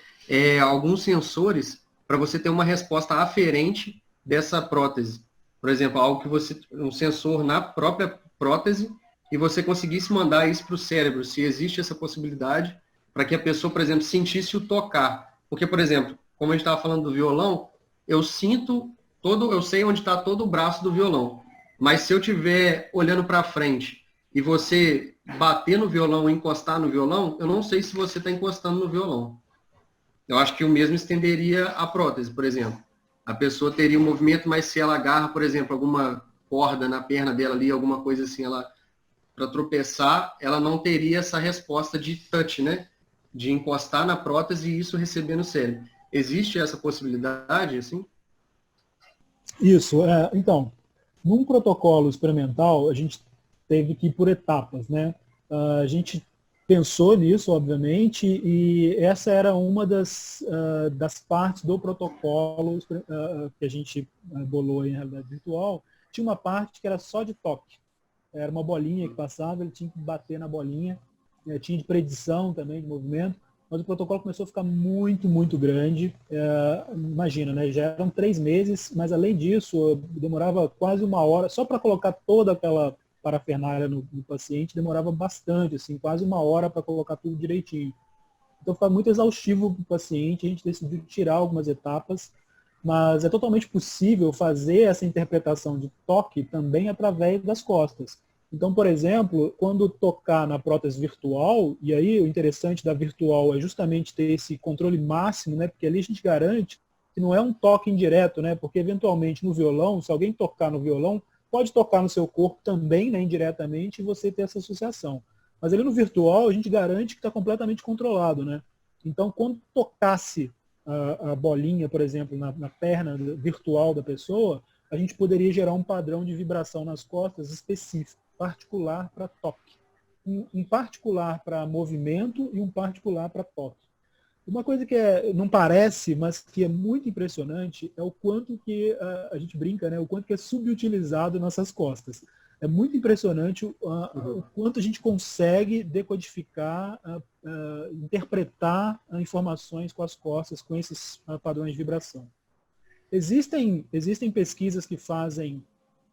alguns sensores para você ter uma resposta aferente dessa prótese. Por exemplo, um sensor na própria prótese e você conseguisse mandar isso para o cérebro, se existe essa possibilidade, para que a pessoa, por exemplo, sentisse o tocar. Porque, por exemplo, como a gente estava falando do violão, eu sei onde está todo o braço do violão. Mas se eu estiver olhando para frente e você bater no violão e encostar no violão, eu não sei se você está encostando no violão. Eu acho que o mesmo estenderia a prótese, por exemplo. A pessoa teria um movimento, mas se ela agarra, por exemplo, alguma corda na perna dela ali, alguma coisa assim, para tropeçar, ela não teria essa resposta de touch, né? De encostar na prótese e isso receber no cérebro. Existe essa possibilidade, assim? Isso, então, num protocolo experimental, a gente teve que ir por etapas, né? A gente pensou nisso, obviamente, e essa era uma das partes do protocolo que a gente bolou em realidade virtual. Tinha uma parte que era só de toque. Era uma bolinha que passava, ele tinha que bater na bolinha, tinha de predição também de movimento, mas o protocolo começou a ficar muito, muito grande. Imagina, né? Já eram 3 meses, mas além disso, demorava quase 1 hora, só para colocar toda aquela parafernália no paciente, demorava bastante, assim, quase 1 hora para colocar tudo direitinho. Então foi muito exaustivo para o paciente, a gente decidiu tirar algumas etapas, mas é totalmente possível fazer essa interpretação de toque também através das costas. Então, por exemplo, quando tocar na prótese virtual, e aí o interessante da virtual é justamente ter esse controle máximo, né? Porque ali a gente garante que não é um toque indireto, né? Porque eventualmente no violão, se alguém tocar no violão, pode tocar no seu corpo também, né, indiretamente, e você ter essa associação. Mas ali no virtual, a gente garante que está completamente controlado, né? Então, quando tocasse a bolinha, por exemplo, na perna virtual da pessoa, a gente poderia gerar um padrão de vibração nas costas específico, particular para toque. Um particular para movimento e um particular para toque. Uma coisa que não parece, mas que é muito impressionante, é o quanto que a gente brinca, né? O quanto que é subutilizado nossas costas. É muito impressionante o quanto a gente consegue decodificar, interpretar informações com as costas, com esses padrões de vibração. Existem pesquisas que fazem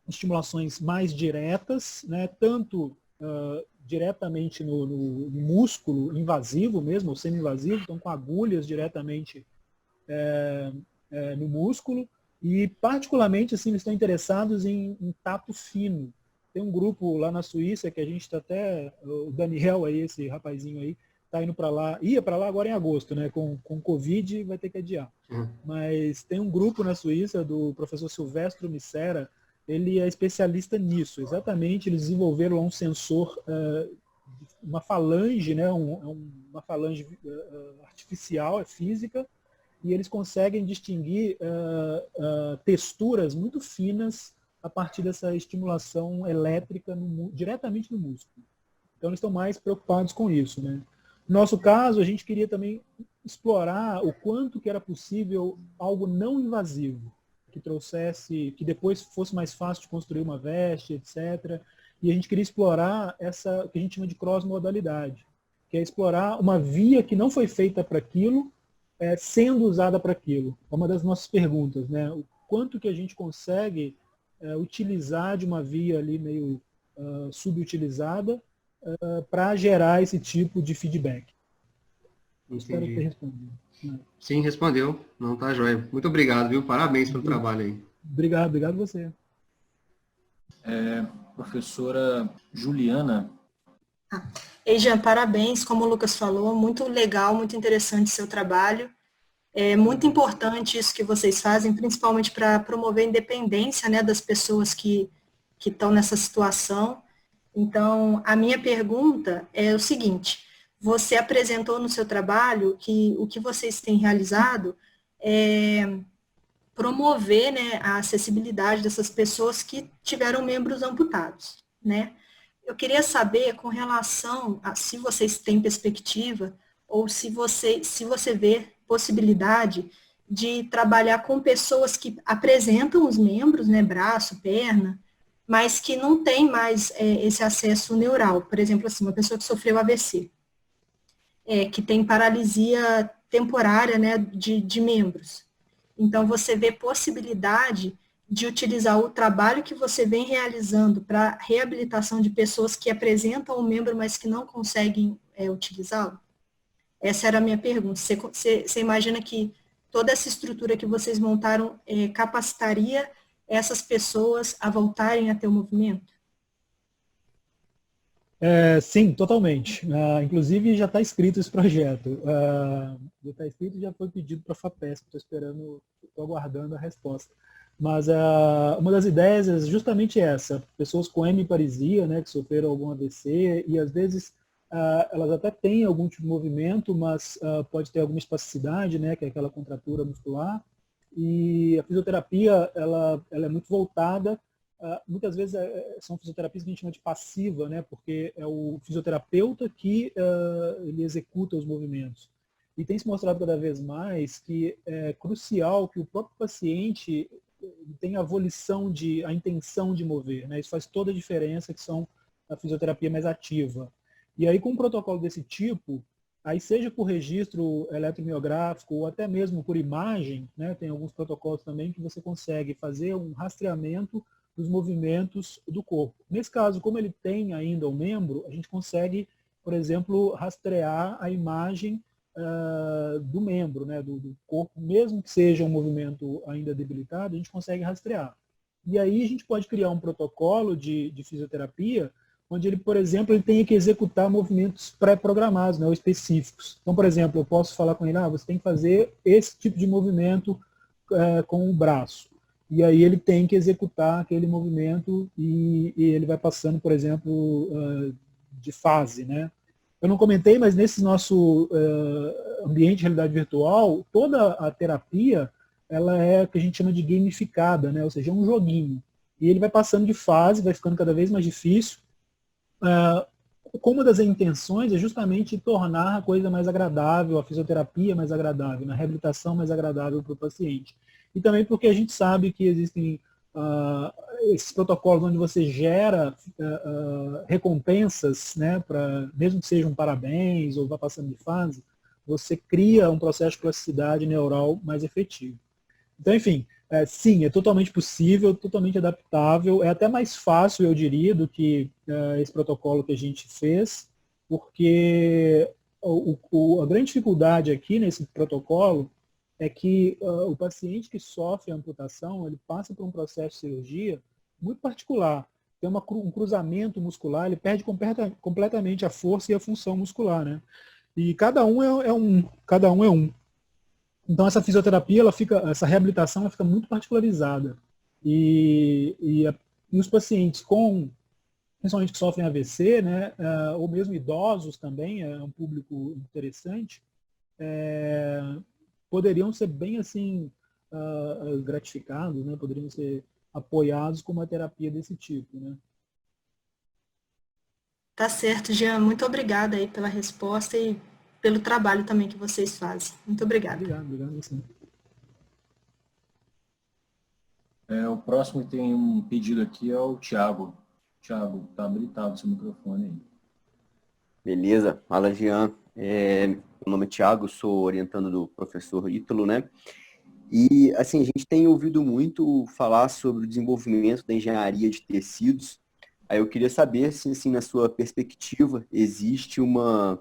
estimulações mais diretas, né? Tanto diretamente no músculo invasivo mesmo, ou semi-invasivo, então com agulhas diretamente no músculo, e particularmente assim, eles estão interessados em tato fino. Tem um grupo lá na Suíça que a gente está até, o Daniel aí, esse rapazinho aí, está indo para lá, ia para lá agora em agosto, né? Com Covid vai ter que adiar. Mas tem um grupo na Suíça do professor Silvestro Missera, ele é especialista nisso, exatamente, eles desenvolveram lá um sensor, uma falange, né, uma falange artificial, física, e eles conseguem distinguir texturas muito finas a partir dessa estimulação elétrica diretamente no músculo. Então, eles estão mais preocupados com isso, né? No nosso caso, a gente queria também explorar o quanto que era possível algo não invasivo, que trouxesse, que depois fosse mais fácil de construir uma veste, etc. E a gente queria explorar essa que a gente chama de cross-modalidade, que é explorar uma via que não foi feita para aquilo, sendo usada para aquilo. É uma das nossas perguntas, né? O quanto que a gente consegue utilizar de uma via ali meio subutilizada para gerar esse tipo de feedback. Espero ter respondido. Sim, respondeu. Não, tá joia. Muito obrigado, viu? Parabéns pelo trabalho aí. Obrigado você. Professora Juliana. Ei, Jean, parabéns, como o Lucas falou, muito legal, muito interessante seu trabalho. É muito importante isso que vocês fazem, principalmente para promover a independência, né, das pessoas que estão nessa situação. Então, a minha pergunta é o seguinte: você apresentou no seu trabalho que o que vocês têm realizado é promover, né, a acessibilidade dessas pessoas que tiveram membros amputados, né? Eu queria saber, com relação a se vocês têm perspectiva ou se você vê possibilidade de trabalhar com pessoas que apresentam os membros, né, braço, perna, mas que não tem mais esse acesso neural. Por exemplo, assim, uma pessoa que sofreu AVC, que tem paralisia temporária, né, de membros. Então, você vê possibilidade de utilizar o trabalho que você vem realizando para reabilitação de pessoas que apresentam o membro, mas que não conseguem utilizá-lo? Essa era a minha pergunta. Você imagina que toda essa estrutura que vocês montaram capacitaria essas pessoas a voltarem a ter o movimento? Sim, totalmente. Inclusive, já está escrito esse projeto. Já está escrito e já foi pedido para a FAPESP. Estou aguardando a resposta. Mas uma das ideias é justamente essa. Pessoas com hemiparesia, né, que sofreram algum AVC, e às vezes elas até têm algum tipo de movimento, mas pode ter alguma espasticidade, né, que é aquela contratura muscular. E a fisioterapia ela é muito voltada. Muitas vezes são fisioterapias que a gente chama de passiva, né, porque é o fisioterapeuta que ele executa os movimentos. E tem se mostrado cada vez mais que é crucial que o próprio paciente tenha a intenção de mover, né? Isso faz toda a diferença, que são a fisioterapia mais ativa. E aí, com um protocolo desse tipo, aí seja por registro eletromiográfico ou até mesmo por imagem, né, tem alguns protocolos também que você consegue fazer um rastreamento dos movimentos do corpo. Nesse caso, como ele tem ainda o membro, a gente consegue, por exemplo, rastrear a imagem do membro, né, do corpo, mesmo que seja um movimento ainda debilitado, a gente consegue rastrear. E aí a gente pode criar um protocolo de fisioterapia onde ele, por exemplo, ele tenha que executar movimentos pré-programados, né, ou específicos. Então, por exemplo, eu posso falar com ele, você tem que fazer esse tipo de movimento com o braço. E aí ele tem que executar aquele movimento e ele vai passando, por exemplo, de fase, né? Eu não comentei, mas nesse nosso ambiente de realidade virtual, toda a terapia, ela é o que a gente chama de gamificada, né? Ou seja, é um joguinho. E ele vai passando de fase, vai ficando cada vez mais difícil. Uma das intenções é justamente tornar a coisa mais agradável, a fisioterapia mais agradável, a reabilitação mais agradável para o paciente. E também porque a gente sabe que existem esses protocolos onde você gera recompensas, né, mesmo que seja um parabéns ou vá passando de fase, você cria um processo de plasticidade neural mais efetivo. Então, enfim, sim, é totalmente possível, totalmente adaptável, é até mais fácil, eu diria, do que esse protocolo que a gente fez, porque a grande dificuldade aqui nesse protocolo é que o paciente que sofre a amputação, ele passa por um processo de cirurgia muito particular. Tem um cruzamento muscular, ele perde completamente a força e a função muscular, né? E cada um é um. Então essa fisioterapia, essa reabilitação, ela fica muito particularizada. E os pacientes principalmente que sofrem AVC, né, ou mesmo idosos também, é um público interessante, poderiam ser bem assim gratificados, né? Poderiam ser apoiados com uma terapia desse tipo, né? Tá certo, Jean. Muito obrigada aí pela resposta e pelo trabalho também que vocês fazem. Muito obrigada. Obrigado a você. O próximo que tem um pedido aqui é o Thiago. Thiago, tá habilitado o seu microfone aí. Beleza, fala Jean. Meu nome é Thiago, sou orientando do professor Ítalo, né? E assim, a gente tem ouvido muito falar sobre o desenvolvimento da engenharia de tecidos. Aí eu queria saber se, assim, na sua perspectiva, existe uma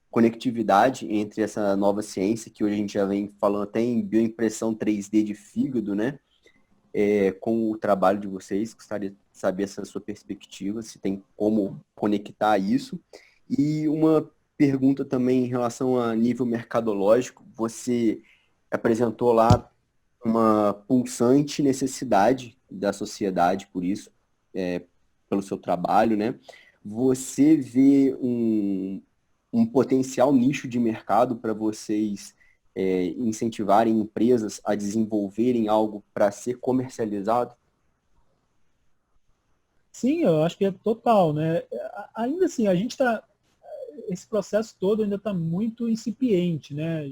conectividade entre essa nova ciência, que hoje a gente já vem falando até em bioimpressão 3D de fígado, né? Com o trabalho de vocês. Gostaria de saber essa sua perspectiva, se tem como conectar isso. E uma pergunta também em relação a nível mercadológico. Você apresentou lá uma pulsante necessidade da sociedade por isso, pelo seu trabalho, né? Você vê um potencial nicho de mercado para vocês incentivarem empresas a desenvolverem algo para ser comercializado? Sim, eu acho que é total, né? Ainda assim, esse processo todo ainda está muito incipiente, né?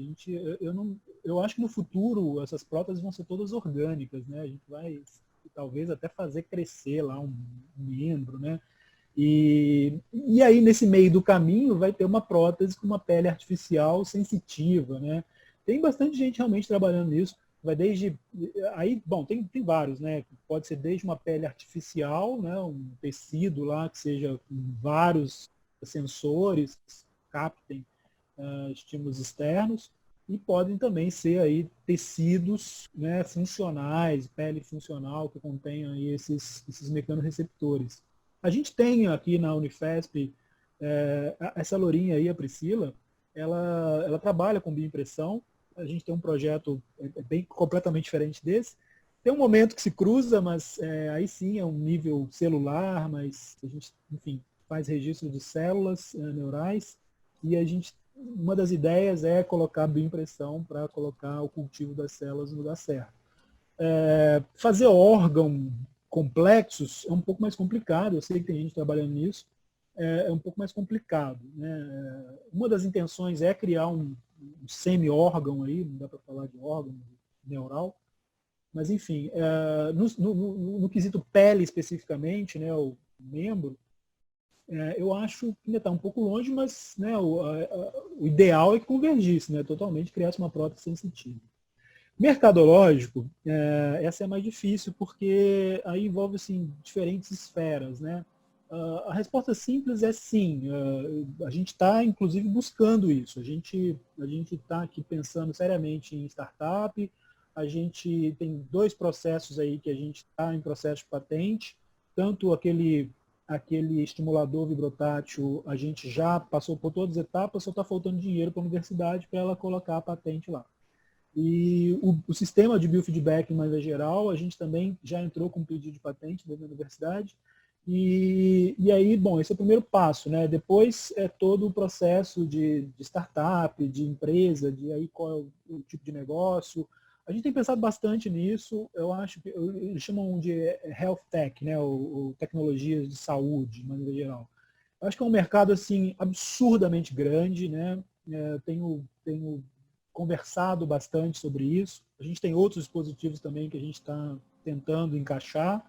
Eu acho que no futuro essas próteses vão ser todas orgânicas, né? A gente vai talvez até fazer crescer lá um membro, né? E aí nesse meio do caminho vai ter uma prótese com uma pele artificial sensitiva, né? Tem bastante gente realmente trabalhando nisso. Vai desde aí, bom, tem vários, né? Pode ser desde uma pele artificial, né? Um tecido lá que seja com vários sensores que captem estímulos externos, e podem também ser aí tecidos, né, funcionais, pele funcional que contenham aí esses mecanorreceptores. A gente tem aqui na Unifesp essa lourinha aí, a Priscila, ela trabalha com bioimpressão. A gente tem um projeto bem completamente diferente desse. Tem um momento que se cruza, mas aí sim é um nível celular, mas a gente, enfim, faz registro de células neurais, e uma das ideias é colocar bioimpressão para colocar o cultivo das células no lugar certo. Fazer órgão complexos é um pouco mais complicado, eu sei que tem gente trabalhando nisso, é um pouco mais complicado, né? Uma das intenções é criar um semi-órgão aí, não dá para falar de órgão neural, mas enfim, no quesito pele especificamente, né, o membro, eu acho que ainda está um pouco longe, mas, né, o ideal é que convergisse, né, totalmente, criasse uma prótese sensitiva. Mercadológico, essa é mais difícil, porque aí envolve assim, diferentes esferas, né? A resposta simples é sim. A gente está, inclusive, buscando isso. A gente está aqui pensando seriamente em startup. A gente tem 2 processos aí que a gente está em processo de patente. Tanto aquele estimulador vibrotátil, a gente já passou por todas as etapas, só está faltando dinheiro para a universidade para ela colocar a patente lá. E o sistema de biofeedback, em maneira geral, a gente também já entrou com um pedido de patente dentro da universidade. E aí, bom, esse é o primeiro passo, né? Depois é todo o processo de startup, de empresa, de aí qual é o tipo de negócio. A gente tem pensado bastante nisso. Eu acho que eles chamam de health tech, né? Ou tecnologias de saúde, de maneira geral. Eu acho que é um mercado assim absurdamente grande, né? Tenho conversado bastante sobre isso. A gente tem outros dispositivos também que a gente está tentando encaixar.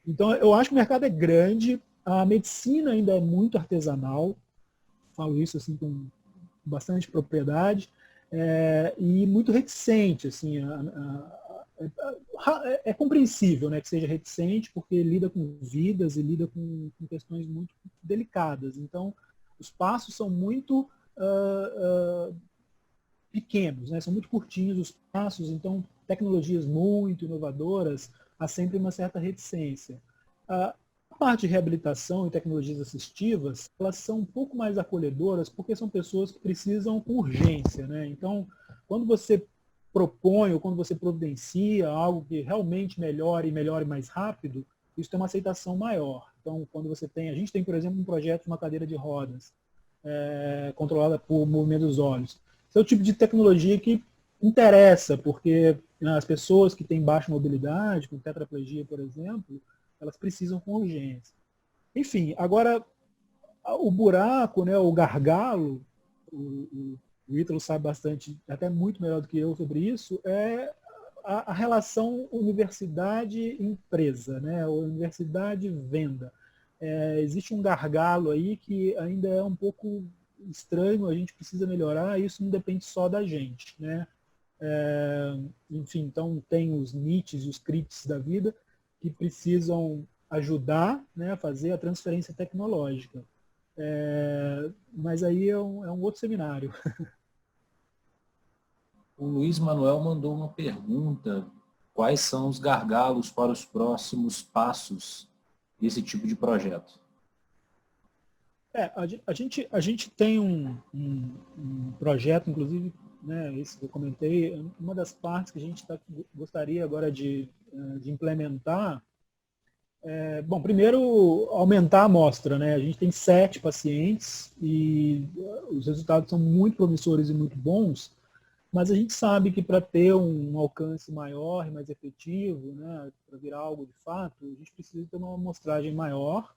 Então, eu acho que o mercado é grande, a medicina ainda é muito artesanal, falo isso assim com bastante propriedade, e muito reticente. Assim, é compreensível, né, que seja reticente, porque lida com vidas e lida com questões muito delicadas. Então, os passos são muito pequenos, né? São muito curtinhos os passos, então tecnologias muito inovadoras, há sempre uma certa reticência. A parte de reabilitação e tecnologias assistivas, elas são um pouco mais acolhedoras porque são pessoas que precisam com urgência, né? Então, quando você propõe ou quando você providencia algo que realmente melhore mais rápido, isso tem uma aceitação maior. Então, quando a gente tem, por exemplo, um projeto de uma cadeira de rodas controlada por movimento dos olhos. Esse é o tipo de tecnologia que interessa, porque as pessoas que têm baixa mobilidade, com tetraplegia, por exemplo, elas precisam com urgência. Enfim, agora, o buraco, né, o gargalo, o Ítalo sabe bastante, até muito melhor do que eu sobre isso, é a relação universidade-empresa, né, universidade-venda. Existe um gargalo aí que ainda é um pouco estranho, a gente precisa melhorar, isso não depende só da gente, né? Enfim, então tem os NITs e os CRITs da vida que precisam ajudar, né, a fazer a transferência tecnológica. Mas aí é um outro seminário. O Luiz Manuel mandou uma pergunta: quais são os gargalos para os próximos passos desse tipo de projeto? A gente tem um projeto, inclusive, né, esse que eu comentei, uma das partes que a gente gostaria agora de implementar. Bom, primeiro, aumentar a amostra, né? A gente tem 7 pacientes e os resultados são muito promissores e muito bons, mas a gente sabe que para ter um alcance maior e mais efetivo, né, para virar algo de fato, a gente precisa ter uma amostragem maior,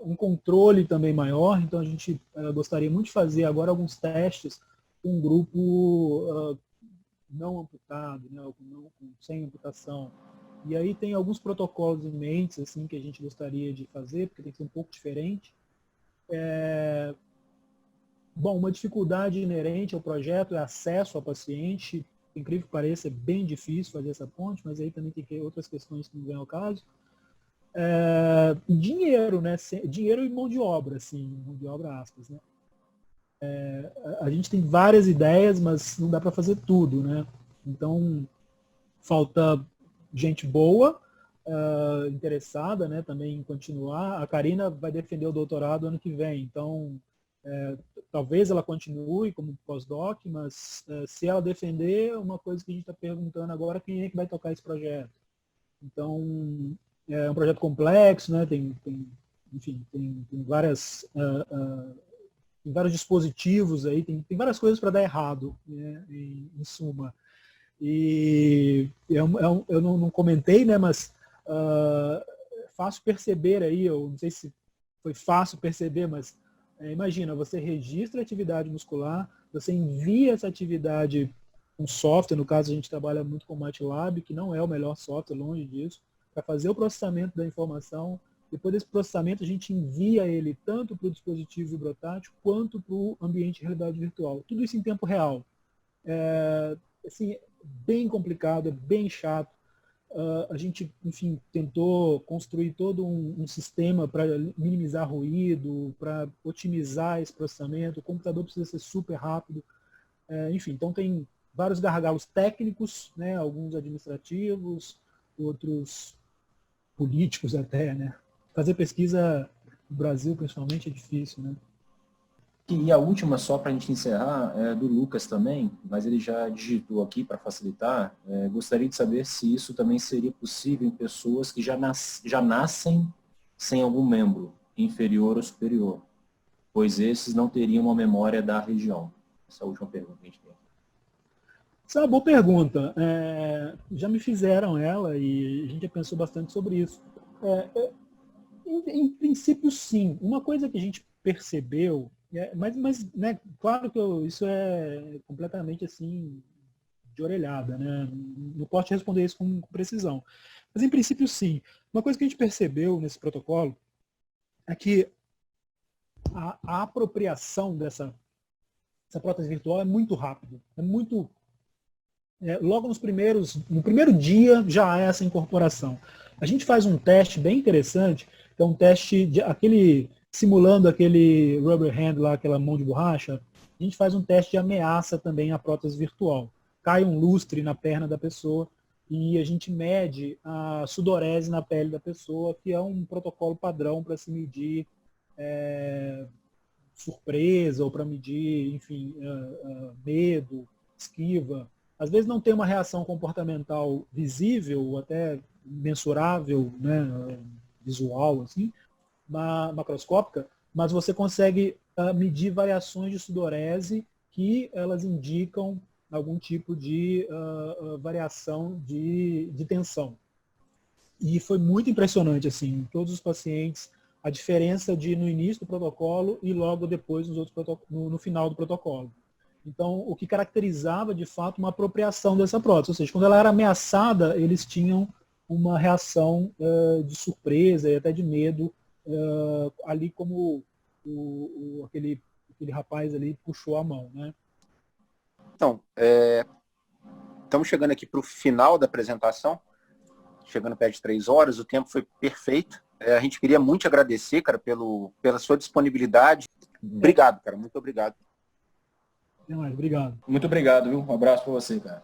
um controle também maior. Então a gente gostaria muito de fazer agora alguns testes com um grupo não amputado, né, sem amputação. E aí tem alguns protocolos em mente assim, que a gente gostaria de fazer, porque tem que ser um pouco diferente. Bom, uma dificuldade inerente ao projeto é acesso ao paciente. Incrível que pareça, é bem difícil fazer essa ponte, mas aí também tem outras questões que não vêm ao caso. Dinheiro, né? Dinheiro e mão de obra, assim, mão de obra aspas, né? A gente tem várias ideias, mas não dá para fazer tudo, né? Então, falta gente boa, interessada, né, também em continuar. A Karina vai defender o doutorado ano que vem, então talvez ela continue como pós-doc, mas se ela defender, uma coisa que a gente está perguntando agora, quem é que vai tocar esse projeto? Então, é um projeto complexo, né, enfim, tem várias... tem vários dispositivos aí, tem várias coisas para dar errado, né, em suma. E eu não comentei, né, mas é fácil perceber aí, eu não sei se foi fácil perceber, mas imagina, você registra a atividade muscular, você envia essa atividade com software, no caso a gente trabalha muito com o MATLAB, que não é o melhor software, longe disso, para fazer o processamento da informação. Depois desse processamento a gente envia ele tanto para o dispositivo vibrotátil quanto para o ambiente de realidade virtual. Tudo isso em tempo real. Assim, bem complicado, é bem chato. A gente, enfim, tentou construir todo um sistema para minimizar ruído, para otimizar esse processamento. O computador precisa ser super rápido. Enfim, então tem vários gargalos técnicos, né, alguns administrativos, outros políticos até, né. Fazer pesquisa no Brasil, principalmente, é difícil, né. E a última, só para a gente encerrar, é do Lucas também, mas ele já digitou aqui para facilitar. Gostaria de saber se isso também seria possível em pessoas que já nascem sem algum membro, inferior ou superior, pois esses não teriam uma memória da região. Essa é a última pergunta que a gente tem. Essa é uma boa pergunta. Já me fizeram ela e a gente já pensou bastante sobre isso. Em princípio, sim. Uma coisa que a gente percebeu, mas né, claro que isso é completamente assim de orelhada, né? Não posso te responder isso com precisão. Mas em princípio, sim. Uma coisa que a gente percebeu nesse protocolo é que a apropriação dessa prótese virtual é muito rápido. É muito... logo no primeiro dia já há essa incorporação. A gente faz um teste bem interessante, que é um teste simulando aquele rubber hand lá, aquela mão de borracha. A gente faz um teste de ameaça também à prótese virtual. Cai um lustre na perna da pessoa e a gente mede a sudorese na pele da pessoa, que é um protocolo padrão para se medir surpresa ou para medir, enfim, medo, esquiva. Às vezes não tem uma reação comportamental visível ou até mensurável, né, visual, assim, macroscópica, mas você consegue medir variações de sudorese que elas indicam algum tipo de variação de tensão. E foi muito impressionante, assim, em todos os pacientes, a diferença no início do protocolo e logo depois no final do protocolo. Então, o que caracterizava, de fato, uma apropriação dessa prótese. Ou seja, quando ela era ameaçada, eles tinham uma reação de surpresa e até de medo, ali como aquele rapaz ali puxou a mão, né? Então, estamos chegando aqui para o final da apresentação, chegando perto de 3 horas, o tempo foi perfeito. A gente queria muito te agradecer, cara, pela sua disponibilidade. Obrigado, cara, muito obrigado. Obrigado. Muito obrigado, viu? Um abraço para você, cara.